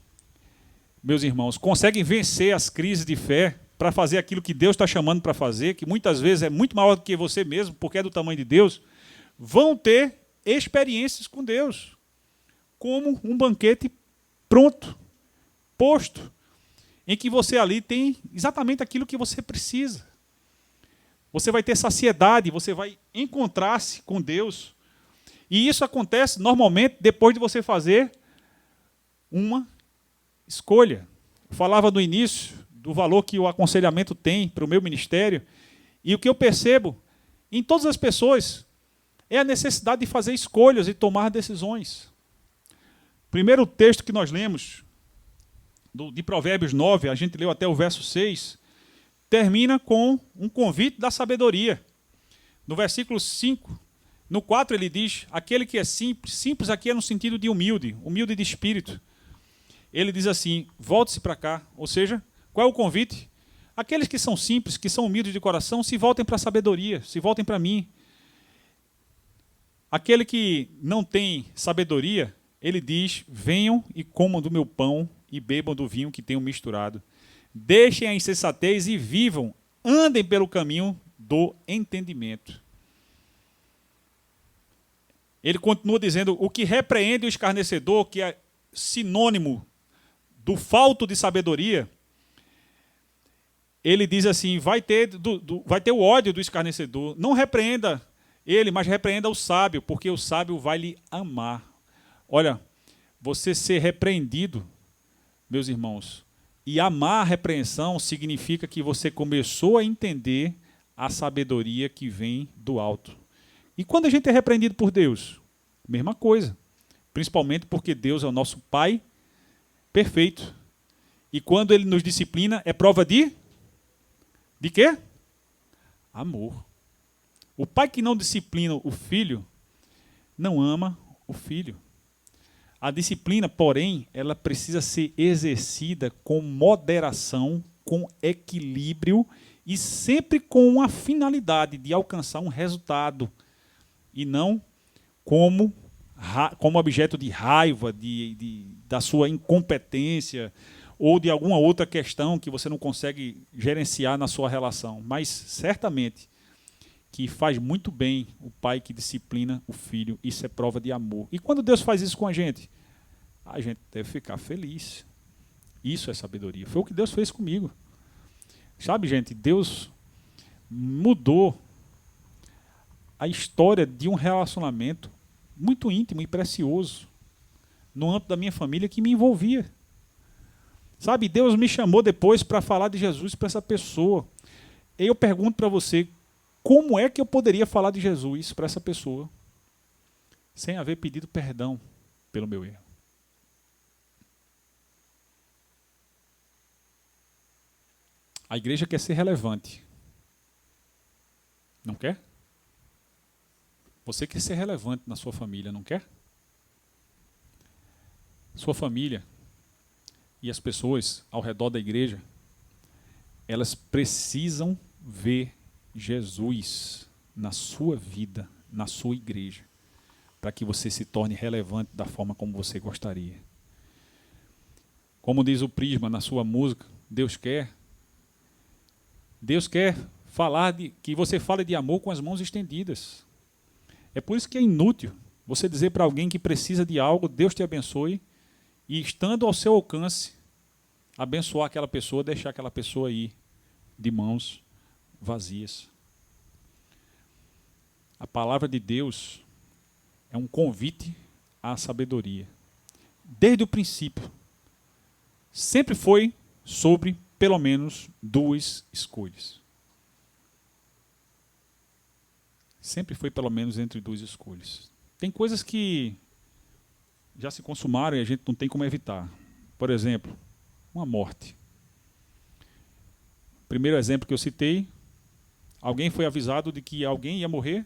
meus irmãos, conseguem vencer as crises de fé para fazer aquilo que Deus está chamando para fazer, que muitas vezes é muito maior do que você mesmo, porque é do tamanho de Deus, vão ter experiências com Deus, como um banquete pronto, posto, em que você ali tem exatamente aquilo que você precisa. Você vai ter saciedade, você vai encontrar-se com Deus. E isso acontece normalmente depois de você fazer uma escolha. Eu falava no início do valor que o aconselhamento tem para o meu ministério, e o que eu percebo em todas as pessoas é a necessidade de fazer escolhas e tomar decisões. Primeiro texto que nós lemos, de Provérbios 9, a gente leu até o verso 6, termina com um convite da sabedoria. No versículo 5, no 4 ele diz, aquele que é simples, simples aqui é no sentido de humilde, humilde de espírito. Ele diz assim, volte-se para cá, ou seja, qual é o convite? Aqueles que são simples, que são humildes de coração, se voltem para a sabedoria, se voltem para mim. Aquele que não tem sabedoria, ele diz, venham e comam do meu pão e bebam do vinho que tenho misturado. Deixem a insensatez e vivam, andem pelo caminho do entendimento. Ele continua dizendo, o que repreende o escarnecedor, que é sinônimo do falto de sabedoria, ele diz assim, vai ter o ódio do escarnecedor. Não repreenda ele, mas repreenda o sábio, porque o sábio vai lhe amar. Olha, você ser repreendido, meus irmãos, E amar a repreensão significa que você começou a entender a sabedoria que vem do alto. E quando a gente é repreendido por Deus? Mesma coisa. Principalmente porque Deus é o nosso Pai perfeito. E quando Ele nos disciplina, é prova de quê? Amor. O pai que não disciplina o filho, não ama o filho. A disciplina, porém, ela precisa ser exercida com moderação, com equilíbrio e sempre com uma finalidade de alcançar um resultado e não como objeto de raiva, da sua incompetência ou de alguma outra questão que você não consegue gerenciar na sua relação. Mas, certamente, que faz muito bem o pai que disciplina o filho. Isso é prova de amor. E quando Deus faz isso com a gente deve ficar feliz. Isso é sabedoria. Foi o que Deus fez comigo. Sabe, gente, Deus mudou a história de um relacionamento muito íntimo e precioso no âmbito da minha família que me envolvia. Sabe, Deus me chamou depois para falar de Jesus para essa pessoa. E eu pergunto para você, como é que eu poderia falar de Jesus para essa pessoa sem haver pedido perdão pelo meu erro? A igreja quer ser relevante. Não quer? Você quer ser relevante na sua família, não quer? Sua família e as pessoas ao redor da igreja, elas precisam ver Jesus na sua vida, na sua igreja, para que você se torne relevante da forma como você gostaria. Como diz o Prisma na sua música, Deus quer que você fale de amor com as mãos estendidas. É por isso que é inútil você dizer para alguém que precisa de algo, Deus te abençoe, e estando ao seu alcance, abençoar aquela pessoa, deixar aquela pessoa ir de mãos vazias. A palavra de Deus é um convite à sabedoria. Desde o princípio, sempre foi sobre pelo menos duas escolhas. Sempre foi pelo menos entre duas escolhas. Tem coisas que já se consumaram e a gente não tem como evitar. Por exemplo, uma morte. Primeiro exemplo que eu citei, alguém foi avisado de que alguém ia morrer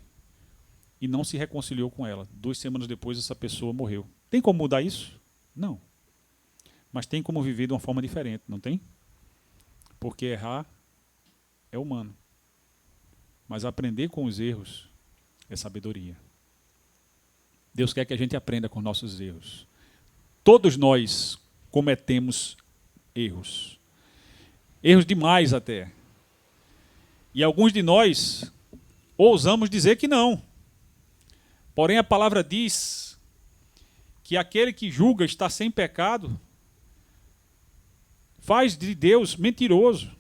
e não se reconciliou com ela. 2 semanas depois essa pessoa morreu. Tem como mudar isso? Não. Mas tem como viver de uma forma diferente, não tem? Porque errar é humano. Mas aprender com os erros é sabedoria. Deus quer que a gente aprenda com nossos erros. Todos nós cometemos erros. Erros demais até. E alguns de nós ousamos dizer que não. Porém, a palavra diz que aquele que julga está sem pecado faz de Deus mentiroso,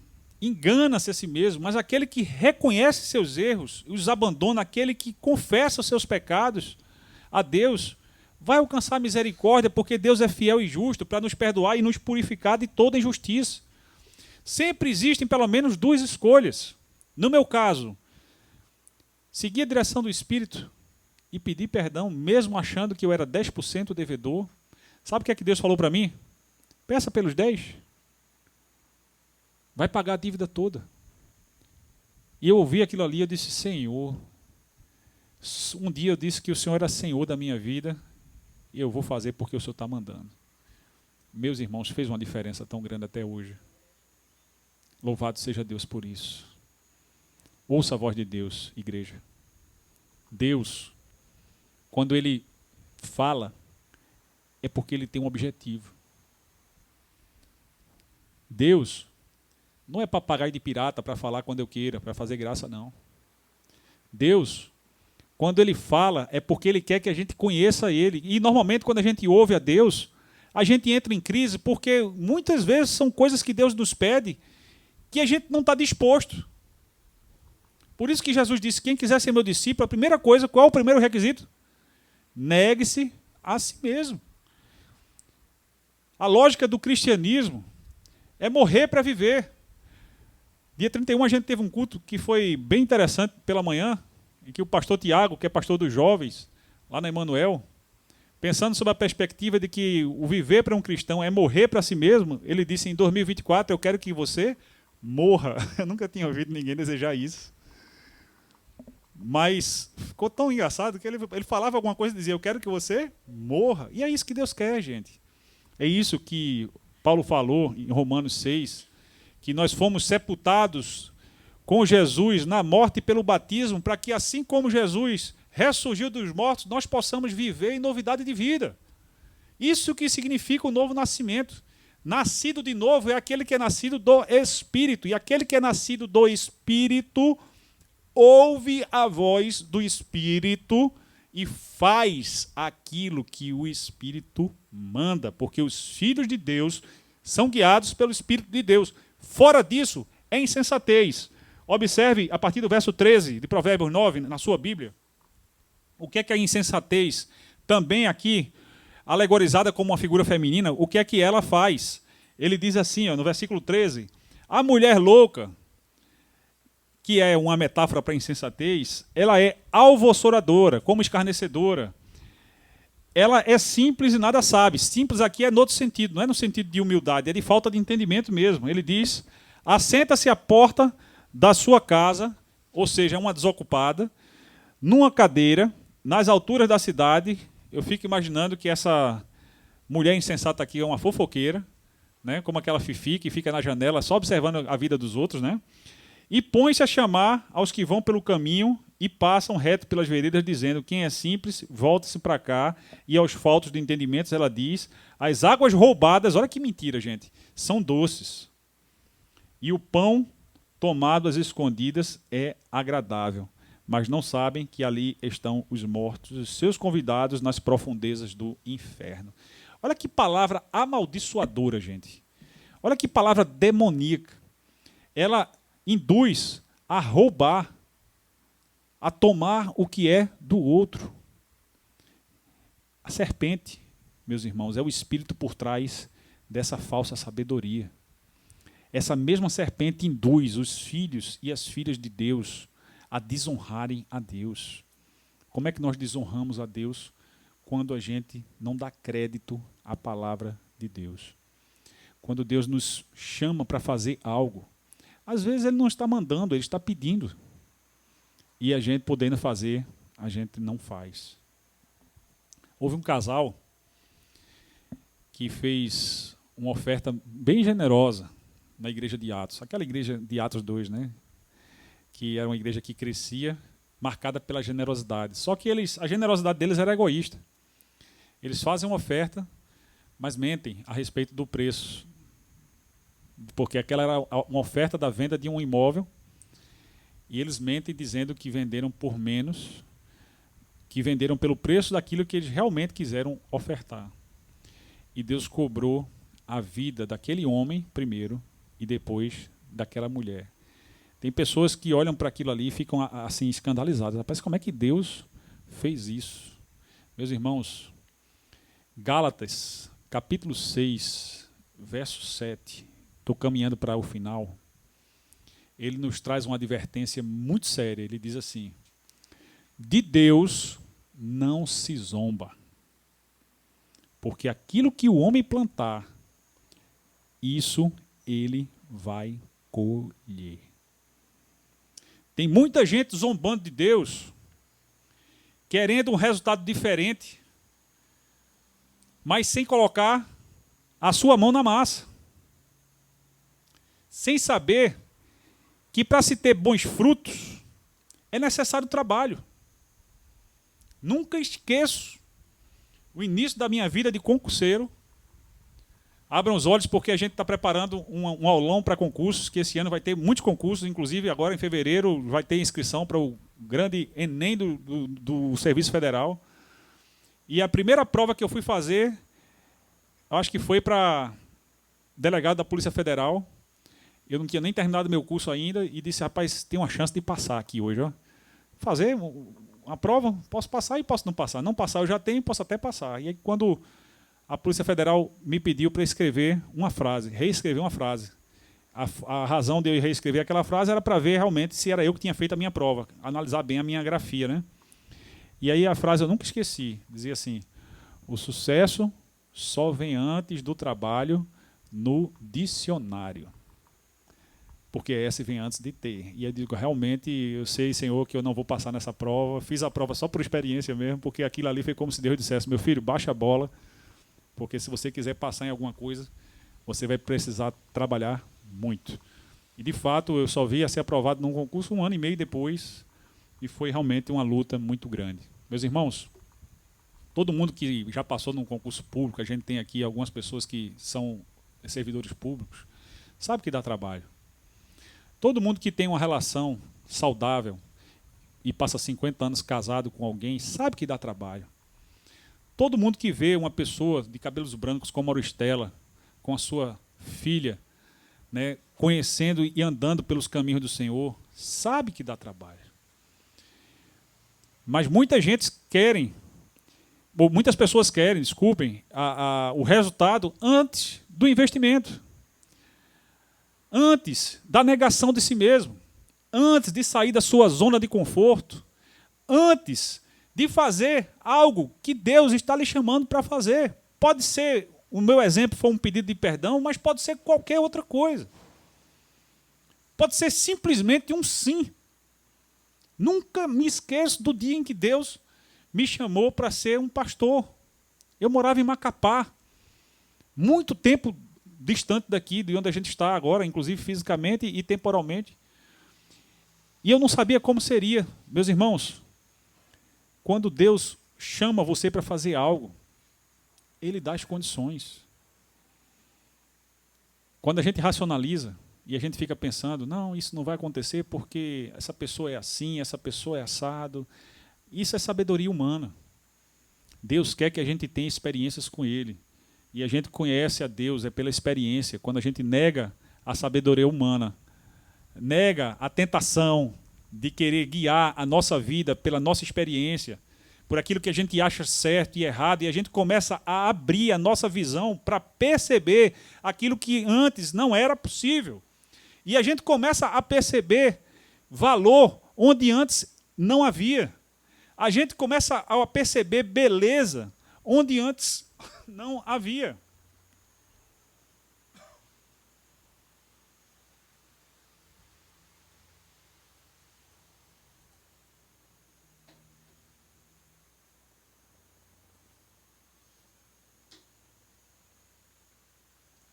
engana-se a si mesmo, mas aquele que reconhece seus erros e os abandona, aquele que confessa os seus pecados a Deus, vai alcançar misericórdia, porque Deus é fiel e justo para nos perdoar e nos purificar de toda injustiça. Sempre existem pelo menos 2 escolhas. No meu caso, seguir a direção do Espírito e pedir perdão, mesmo achando que eu era 10% devedor. Sabe o que é que Deus falou para mim? Peça pelos 10. Vai pagar a dívida toda. E eu ouvi aquilo ali e eu disse, Senhor, um dia eu disse que o Senhor era Senhor da minha vida e eu vou fazer porque o Senhor está mandando. Meus irmãos, fez uma diferença tão grande até hoje. Louvado seja Deus por isso. Ouça a voz de Deus, igreja. Deus, quando Ele fala, é porque Ele tem um objetivo. Deus não é papagaio de pirata para falar quando eu queira, para fazer graça, não. Deus, quando Ele fala, é porque Ele quer que a gente conheça Ele. E normalmente quando a gente ouve a Deus, a gente entra em crise porque muitas vezes são coisas que Deus nos pede que a gente não está disposto. Por isso que Jesus disse, quem quiser ser meu discípulo, a primeira coisa, qual é o primeiro requisito? Negue-se a si mesmo. A lógica do cristianismo É morrer para viver. Dia 31 a gente teve um culto que foi bem interessante pela manhã, em que o pastor Tiago, que é pastor dos jovens, lá na Emanuel, pensando sobre a perspectiva de que o viver para um cristão é morrer para si mesmo, ele disse: em 2024 eu quero que você morra. Eu nunca tinha ouvido ninguém desejar isso. Mas ficou tão engraçado que ele falava alguma coisa e dizia: eu quero que você morra. E é isso que Deus quer, gente. É isso que Paulo falou em Romanos 6, que nós fomos sepultados com Jesus na morte pelo batismo, para que assim como Jesus ressurgiu dos mortos, nós possamos viver em novidade de vida. Isso que significa o novo nascimento. Nascido de novo é aquele que é nascido do Espírito, e aquele que é nascido do Espírito ouve a voz do Espírito e faz aquilo que o Espírito manda, porque os filhos de Deus são guiados pelo Espírito de Deus. Fora disso, é insensatez. Observe a partir do verso 13 de Provérbios 9, na sua Bíblia, o que é a insensatez? Também aqui, alegorizada como uma figura feminina, o que é que ela faz? Ele diz assim, no versículo 13, a mulher louca, que é uma metáfora para a insensatez, ela é alvoroçadora, como escarnecedora. Ela é simples e nada sabe. Simples aqui é no outro sentido, não é no sentido de humildade, é de falta de entendimento mesmo. Ele diz, assenta-se à porta da sua casa, ou seja, é uma desocupada, numa cadeira, nas alturas da cidade. Eu fico imaginando que essa mulher insensata aqui é uma fofoqueira, né? Como aquela fifi que fica na janela só observando a vida dos outros, né? E põe-se a chamar aos que vão pelo caminho e passam reto pelas veredas, dizendo: quem é simples, volta-se para cá. E aos faltos de entendimentos, ela diz: as águas roubadas, olha que mentira, gente, são doces. E o pão tomado às escondidas é agradável. Mas não sabem que ali estão os mortos, os seus convidados nas profundezas do inferno. Olha que palavra amaldiçoadora, gente. Olha que palavra demoníaca. Ela induz a roubar, a tomar o que é do outro. A serpente, meus irmãos, é o espírito por trás dessa falsa sabedoria. Essa mesma serpente induz os filhos e as filhas de Deus a desonrarem a Deus. Como é que nós desonramos a Deus? Quando a gente não dá crédito à palavra de Deus. Quando Deus nos chama para fazer algo, às vezes Ele não está mandando, Ele está pedindo. E a gente podendo fazer, a gente não faz. Houve um casal que fez uma oferta bem generosa na igreja de Atos. Aquela igreja de Atos 2, né? Que era uma igreja que crescia, marcada pela generosidade. Só que a generosidade deles era egoísta. Eles fazem uma oferta, mas mentem a respeito do preço. Porque aquela era uma oferta da venda de um imóvel, e eles mentem dizendo que venderam por menos, que venderam pelo preço daquilo que eles realmente quiseram ofertar. E Deus cobrou a vida daquele homem primeiro e depois daquela mulher. Tem pessoas que olham para aquilo ali e ficam assim escandalizadas. Rapaz, como é que Deus fez isso? Meus irmãos, Gálatas, capítulo 6, verso 7, estou caminhando para o final. Ele nos traz uma advertência muito séria. Ele diz assim: de Deus não se zomba, porque aquilo que o homem plantar, isso ele vai colher. Tem muita gente zombando de Deus, querendo um resultado diferente, mas sem colocar a sua mão na massa. Sem saber que para se ter bons frutos, é necessário trabalho. Nunca esqueço o início da minha vida de concurseiro. Abram os olhos, porque a gente está preparando um aulão para concursos, que esse ano vai ter muitos concursos, inclusive agora em fevereiro vai ter inscrição para o grande Enem do Serviço Federal. E a primeira prova que eu fui fazer, acho que foi para delegado da Polícia Federal. Eu não tinha nem terminado meu curso ainda e disse: rapaz, tem uma chance de passar aqui hoje. Ó. Fazer uma prova, posso passar e posso não passar. Não passar eu já tenho, posso até passar. E aí quando a Polícia Federal me pediu para escrever uma frase, reescrever uma frase. A razão de eu reescrever aquela frase era para ver realmente se era eu que tinha feito a minha prova, analisar bem a minha grafia, né? E aí a frase eu nunca esqueci, dizia assim: o sucesso só vem antes do trabalho no dicionário. Porque S vem antes de T. E eu digo, realmente, eu sei, Senhor, que eu não vou passar nessa prova. Fiz a prova só por experiência mesmo, porque aquilo ali foi como se Deus dissesse: meu filho, baixa a bola, porque se você quiser passar em alguma coisa, você vai precisar trabalhar muito. E, de fato, eu só vi a ser aprovado num concurso 1 ano e meio depois, e foi realmente uma luta muito grande. Meus irmãos, todo mundo que já passou num concurso público, a gente tem aqui algumas pessoas que são servidores públicos, sabe que dá trabalho. Todo mundo que tem uma relação saudável e passa 50 anos casado com alguém, sabe que dá trabalho. Todo mundo que vê uma pessoa de cabelos brancos como a Auristela, com a sua filha, né, conhecendo e andando pelos caminhos do Senhor, sabe que dá trabalho. Mas muitas pessoas querem, desculpem, o resultado antes do investimento. Antes da negação de si mesmo, antes de sair da sua zona de conforto, antes de fazer algo que Deus está lhe chamando para fazer. Pode ser, o meu exemplo foi um pedido de perdão, mas pode ser qualquer outra coisa. Pode ser simplesmente um sim. Nunca me esqueço do dia em que Deus me chamou para ser um pastor. Eu morava em Macapá, muito tempo distante daqui, de onde a gente está agora, inclusive fisicamente e temporalmente. E eu não sabia como seria. Meus irmãos, quando Deus chama você para fazer algo, Ele dá as condições. Quando a gente racionaliza e a gente fica pensando, não, isso não vai acontecer porque essa pessoa é assim, essa pessoa é assado, isso é sabedoria humana. Deus quer que a gente tenha experiências com Ele. E a gente conhece a Deus pela experiência. Quando a gente nega a sabedoria humana, nega a tentação de querer guiar a nossa vida pela nossa experiência, por aquilo que a gente acha certo e errado, e a gente começa a abrir a nossa visão para perceber aquilo que antes não era possível. E a gente começa a perceber valor onde antes não havia. A gente começa a perceber beleza onde antes não havia.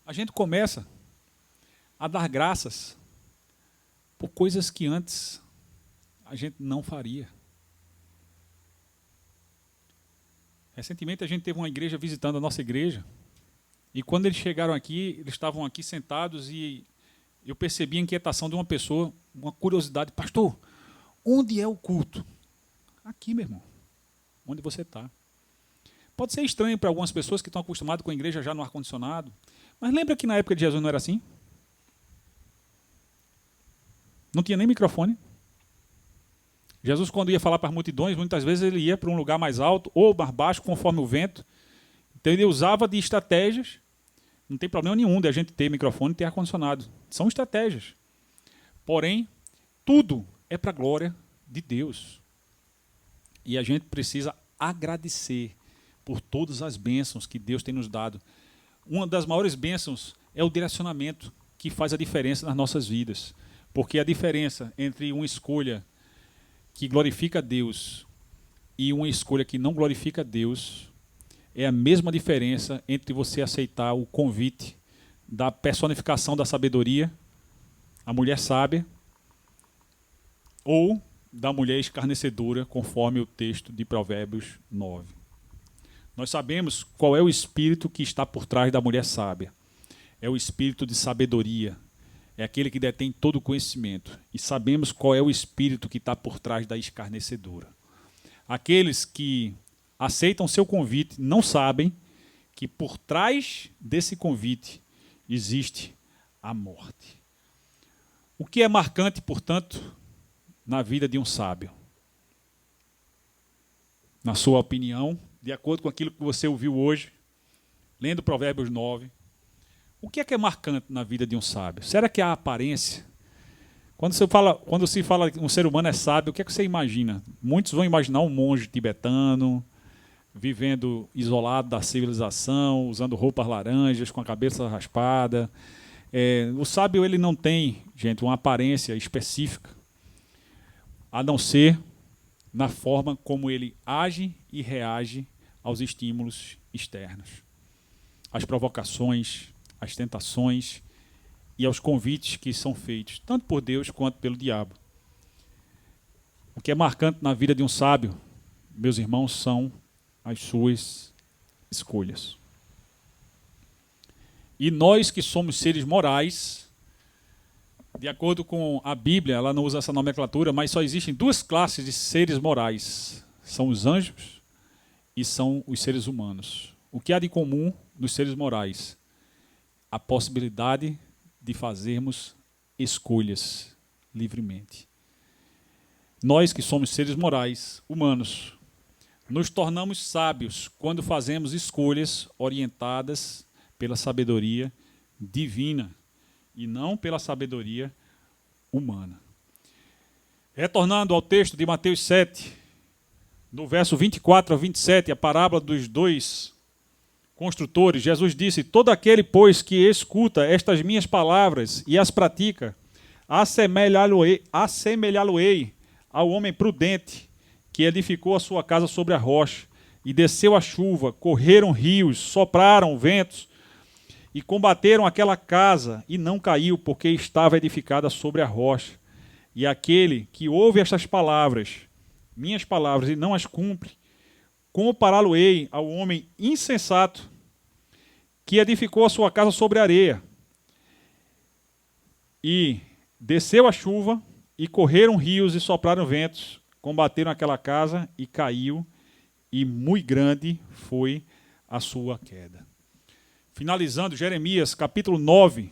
A gente começa a dar graças por coisas que antes a gente não faria. Recentemente a gente teve uma igreja visitando a nossa igreja, e quando eles chegaram aqui, eles estavam aqui sentados e eu percebi a inquietação de uma pessoa, uma curiosidade: pastor, onde é o culto? Aqui, meu irmão, onde você está. Pode ser estranho para algumas pessoas que estão acostumadas com a igreja já no ar-condicionado, mas lembra que na época de Jesus não era assim? Não tinha nem microfone. Jesus, quando ia falar para as multidões, muitas vezes ele ia para um lugar mais alto ou mais baixo, conforme o vento. Então ele usava de estratégias. Não tem problema nenhum de a gente ter microfone e ter ar-condicionado. São estratégias. Porém, tudo é para a glória de Deus. E a gente precisa agradecer por todas as bênçãos que Deus tem nos dado. Uma das maiores bênçãos é o direcionamento, que faz a diferença nas nossas vidas. Porque a diferença entre uma escolha que glorifica a Deus e uma escolha que não glorifica a Deus é a mesma diferença entre você aceitar o convite da personificação da sabedoria, a mulher sábia, ou da mulher escarnecedora, conforme o texto de Provérbios 9. Nós sabemos qual é o espírito que está por trás da mulher sábia. É o espírito de sabedoria. É aquele que detém todo o conhecimento. E sabemos qual é o espírito que está por trás da escarnecedora. Aqueles que aceitam seu convite não sabem que por trás desse convite existe a morte. O que é marcante, portanto, na vida de um sábio? Na sua opinião, de acordo com aquilo que você ouviu hoje, lendo Provérbios 9. O que é marcante na vida de um sábio? Será que é a aparência? Quando se fala que um ser humano é sábio, o que é que você imagina? Muitos vão imaginar um monge tibetano, vivendo isolado da civilização, usando roupas laranjas, com a cabeça raspada. O sábio ele não tem, gente, uma aparência específica, a não ser na forma como ele age e reage aos estímulos externos, às provocações, às tentações e aos convites que são feitos, tanto por Deus quanto pelo diabo. O que é marcante na vida de um sábio, meus irmãos, são as suas escolhas. E nós que somos seres morais, de acordo com a Bíblia, ela não usa essa nomenclatura, mas só existem duas classes de seres morais. São os anjos e são os seres humanos. O que há de comum nos seres morais? A possibilidade de fazermos escolhas livremente. Nós que somos seres morais, humanos, nos tornamos sábios quando fazemos escolhas orientadas pela sabedoria divina e não pela sabedoria humana. Retornando ao texto de Mateus 7, no verso 24 a 27, a parábola dos dois construtores, Jesus disse: todo aquele, pois, que escuta estas minhas palavras e as pratica, assemelhá-lo-ei ao homem prudente que edificou a sua casa sobre a rocha, e desceu a chuva, correram rios, sopraram ventos, e combateram aquela casa, e não caiu, porque estava edificada sobre a rocha. E aquele que ouve estas palavras, minhas palavras, e não as cumpre, compará-lo-ei ao homem insensato que edificou a sua casa sobre a areia. E desceu a chuva, e correram rios, e sopraram ventos, combateram aquela casa, e caiu, e muito grande foi a sua queda. Finalizando, Jeremias, capítulo 9,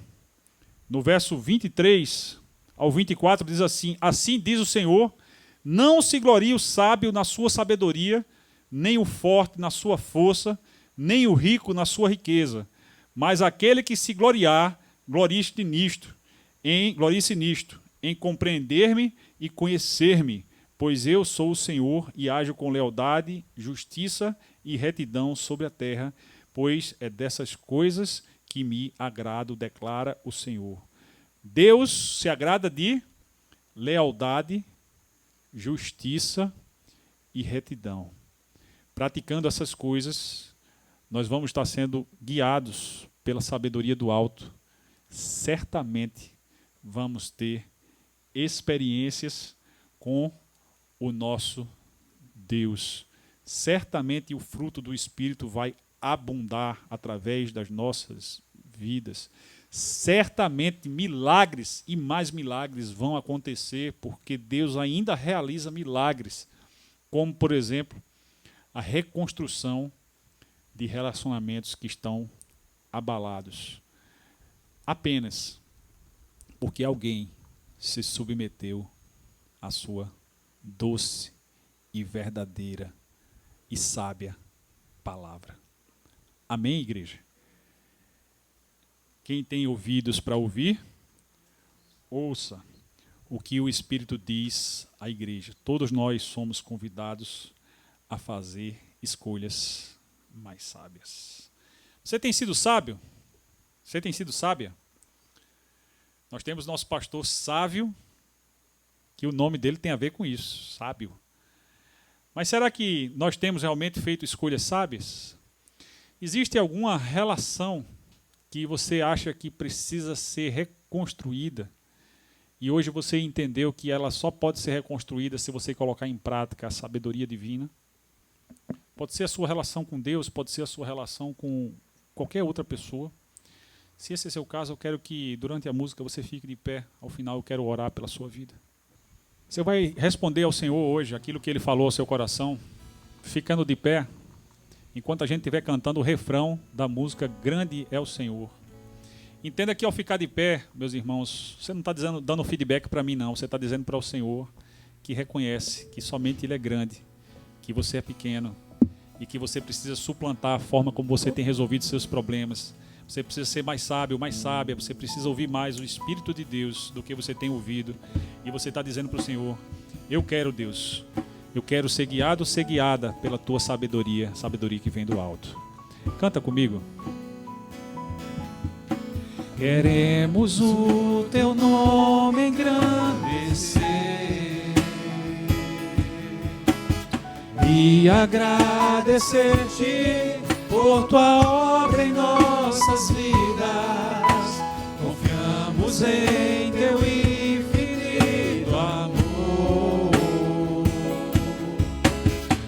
no verso 23 ao 24, diz assim: assim diz o Senhor, não se glorie o sábio na sua sabedoria, nem o forte na sua força, nem o rico na sua riqueza, mas aquele que se gloriar, glorie-se nisto, em compreender-me e conhecer-me, pois eu sou o Senhor e ajo com lealdade, justiça e retidão sobre a terra, pois é dessas coisas que me agrado, declara o Senhor. Deus se agrada de lealdade, justiça e retidão. Praticando essas coisas, nós vamos estar sendo guiados pela sabedoria do alto. Certamente vamos ter experiências com o nosso Deus. Certamente o fruto do Espírito vai abundar através das nossas vidas. Certamente milagres e mais milagres vão acontecer, porque Deus ainda realiza milagres, como, por exemplo, a reconstrução de relacionamentos que estão abalados, apenas porque alguém se submeteu à sua doce e verdadeira e sábia palavra. Amém, igreja? Quem tem ouvidos para ouvir, ouça o que o Espírito diz à igreja. Todos nós somos convidados a fazer escolhas mais sábias. Você tem sido sábio? Você tem sido sábia? Nós temos nosso pastor Sávio, que o nome dele tem a ver com isso, sábio. Mas será que nós temos realmente feito escolhas sábias? Existe alguma relação que você acha que precisa ser reconstruída e hoje você entendeu que ela só pode ser reconstruída se você colocar em prática a sabedoria divina? Pode ser a sua relação com Deus, pode ser a sua relação com qualquer outra pessoa. Se esse é o seu caso, eu quero que durante a música você fique de pé. Ao final eu quero orar pela sua vida. Você vai responder ao Senhor hoje aquilo que Ele falou ao seu coração, ficando de pé, enquanto a gente estiver cantando o refrão da música Grande é o Senhor. Entenda que ao ficar de pé, meus irmãos, você não está dando feedback para mim não, você está dizendo para o Senhor que reconhece que somente Ele é grande, que você é pequeno e que você precisa suplantar a forma como você tem resolvido seus problemas. Você precisa ser mais sábio, mais sábia, você precisa ouvir mais o Espírito de Deus do que você tem ouvido. E você está dizendo para o Senhor: eu quero, Deus, eu quero ser guiado, ser guiada pela tua sabedoria, sabedoria que vem do alto. Canta comigo. Queremos o teu nome engrandecer e agradecer-te por tua obra em nossas vidas. Confiamos em teu infinito amor,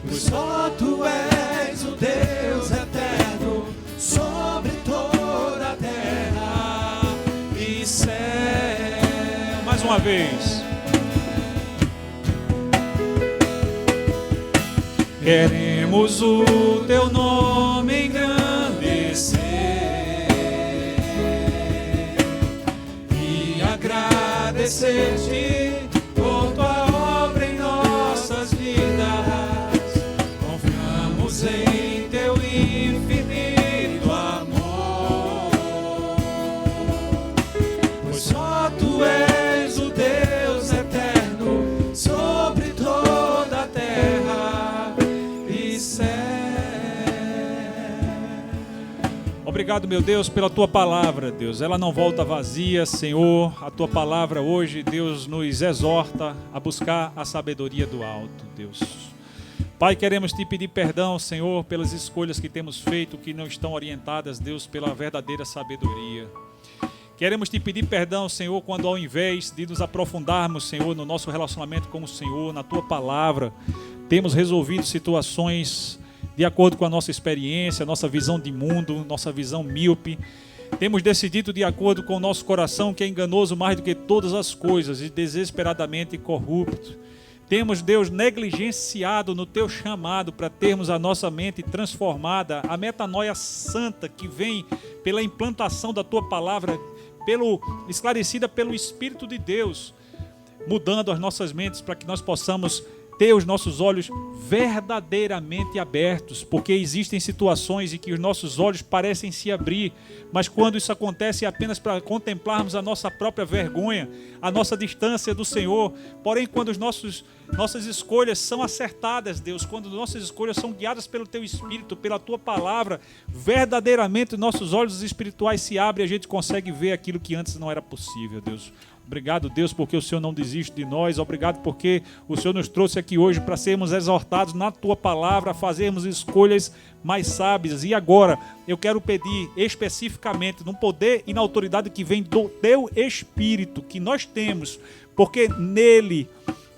pois só tu és o Deus eterno sobre toda a terra e céu. Mais uma vez. Queremos o teu nome engrandecer e agradecer-te por tua obra em nossas vidas. Confiamos em teu infinito amor, pois só tu és o Deus eterno sobre toda a terra. Obrigado, meu Deus, pela tua palavra, Deus. Ela não volta vazia, Senhor. A tua palavra hoje, Deus, nos exorta a buscar a sabedoria do alto, Deus. Pai, queremos te pedir perdão, Senhor, pelas escolhas que temos feito que não estão orientadas, Deus, pela verdadeira sabedoria. Queremos te pedir perdão, Senhor, quando ao invés de nos aprofundarmos, Senhor, no nosso relacionamento com o Senhor, na tua palavra, temos resolvido situações de acordo com a nossa experiência, nossa visão de mundo, nossa visão míope. Temos decidido de acordo com o nosso coração, que é enganoso mais do que todas as coisas e desesperadamente corrupto. Temos, Deus, negligenciado no teu chamado para termos a nossa mente transformada, a metanoia santa que vem pela implantação da tua palavra, esclarecida pelo Espírito de Deus, mudando as nossas mentes para que nós possamos ter os nossos olhos verdadeiramente abertos, porque existem situações em que os nossos olhos parecem se abrir, mas quando isso acontece é apenas para contemplarmos a nossa própria vergonha, a nossa distância do Senhor. Porém, quando nossas escolhas são acertadas, Deus, quando nossas escolhas são guiadas pelo Teu Espírito, pela Tua Palavra, verdadeiramente nossos olhos espirituais se abrem e a gente consegue ver aquilo que antes não era possível, Deus. Obrigado, Deus, porque o Senhor não desiste de nós. Obrigado porque o Senhor nos trouxe aqui hoje para sermos exortados na Tua Palavra, a fazermos escolhas mais sábias. E agora eu quero pedir especificamente, no poder e na autoridade que vem do Teu Espírito, que nós temos, porque nele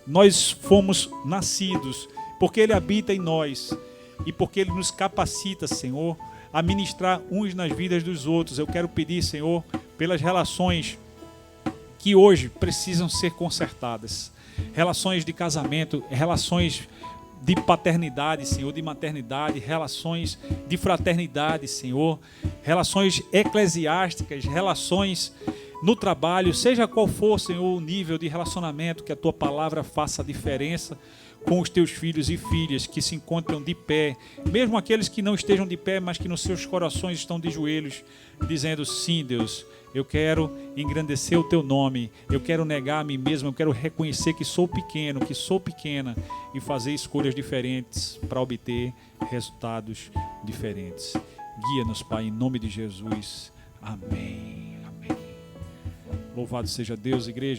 nós fomos nascidos, porque Ele habita em nós e porque Ele nos capacita, Senhor, a ministrar uns nas vidas dos outros. Eu quero pedir, Senhor, pelas relações que hoje precisam ser consertadas, relações de casamento, relações de paternidade, Senhor, de maternidade, relações de fraternidade, Senhor, relações eclesiásticas, relações no trabalho, seja qual for, Senhor, o nível de relacionamento, que a Tua Palavra faça a diferença com os Teus filhos e filhas que se encontram de pé, mesmo aqueles que não estejam de pé, mas que nos seus corações estão de joelhos, dizendo: sim, Deus, eu quero engrandecer o Teu nome, eu quero negar a mim mesmo, eu quero reconhecer que sou pequeno, que sou pequena, e fazer escolhas diferentes para obter resultados diferentes. Guia-nos, Pai, em nome de Jesus. Amém. Amém. Louvado seja Deus, igreja.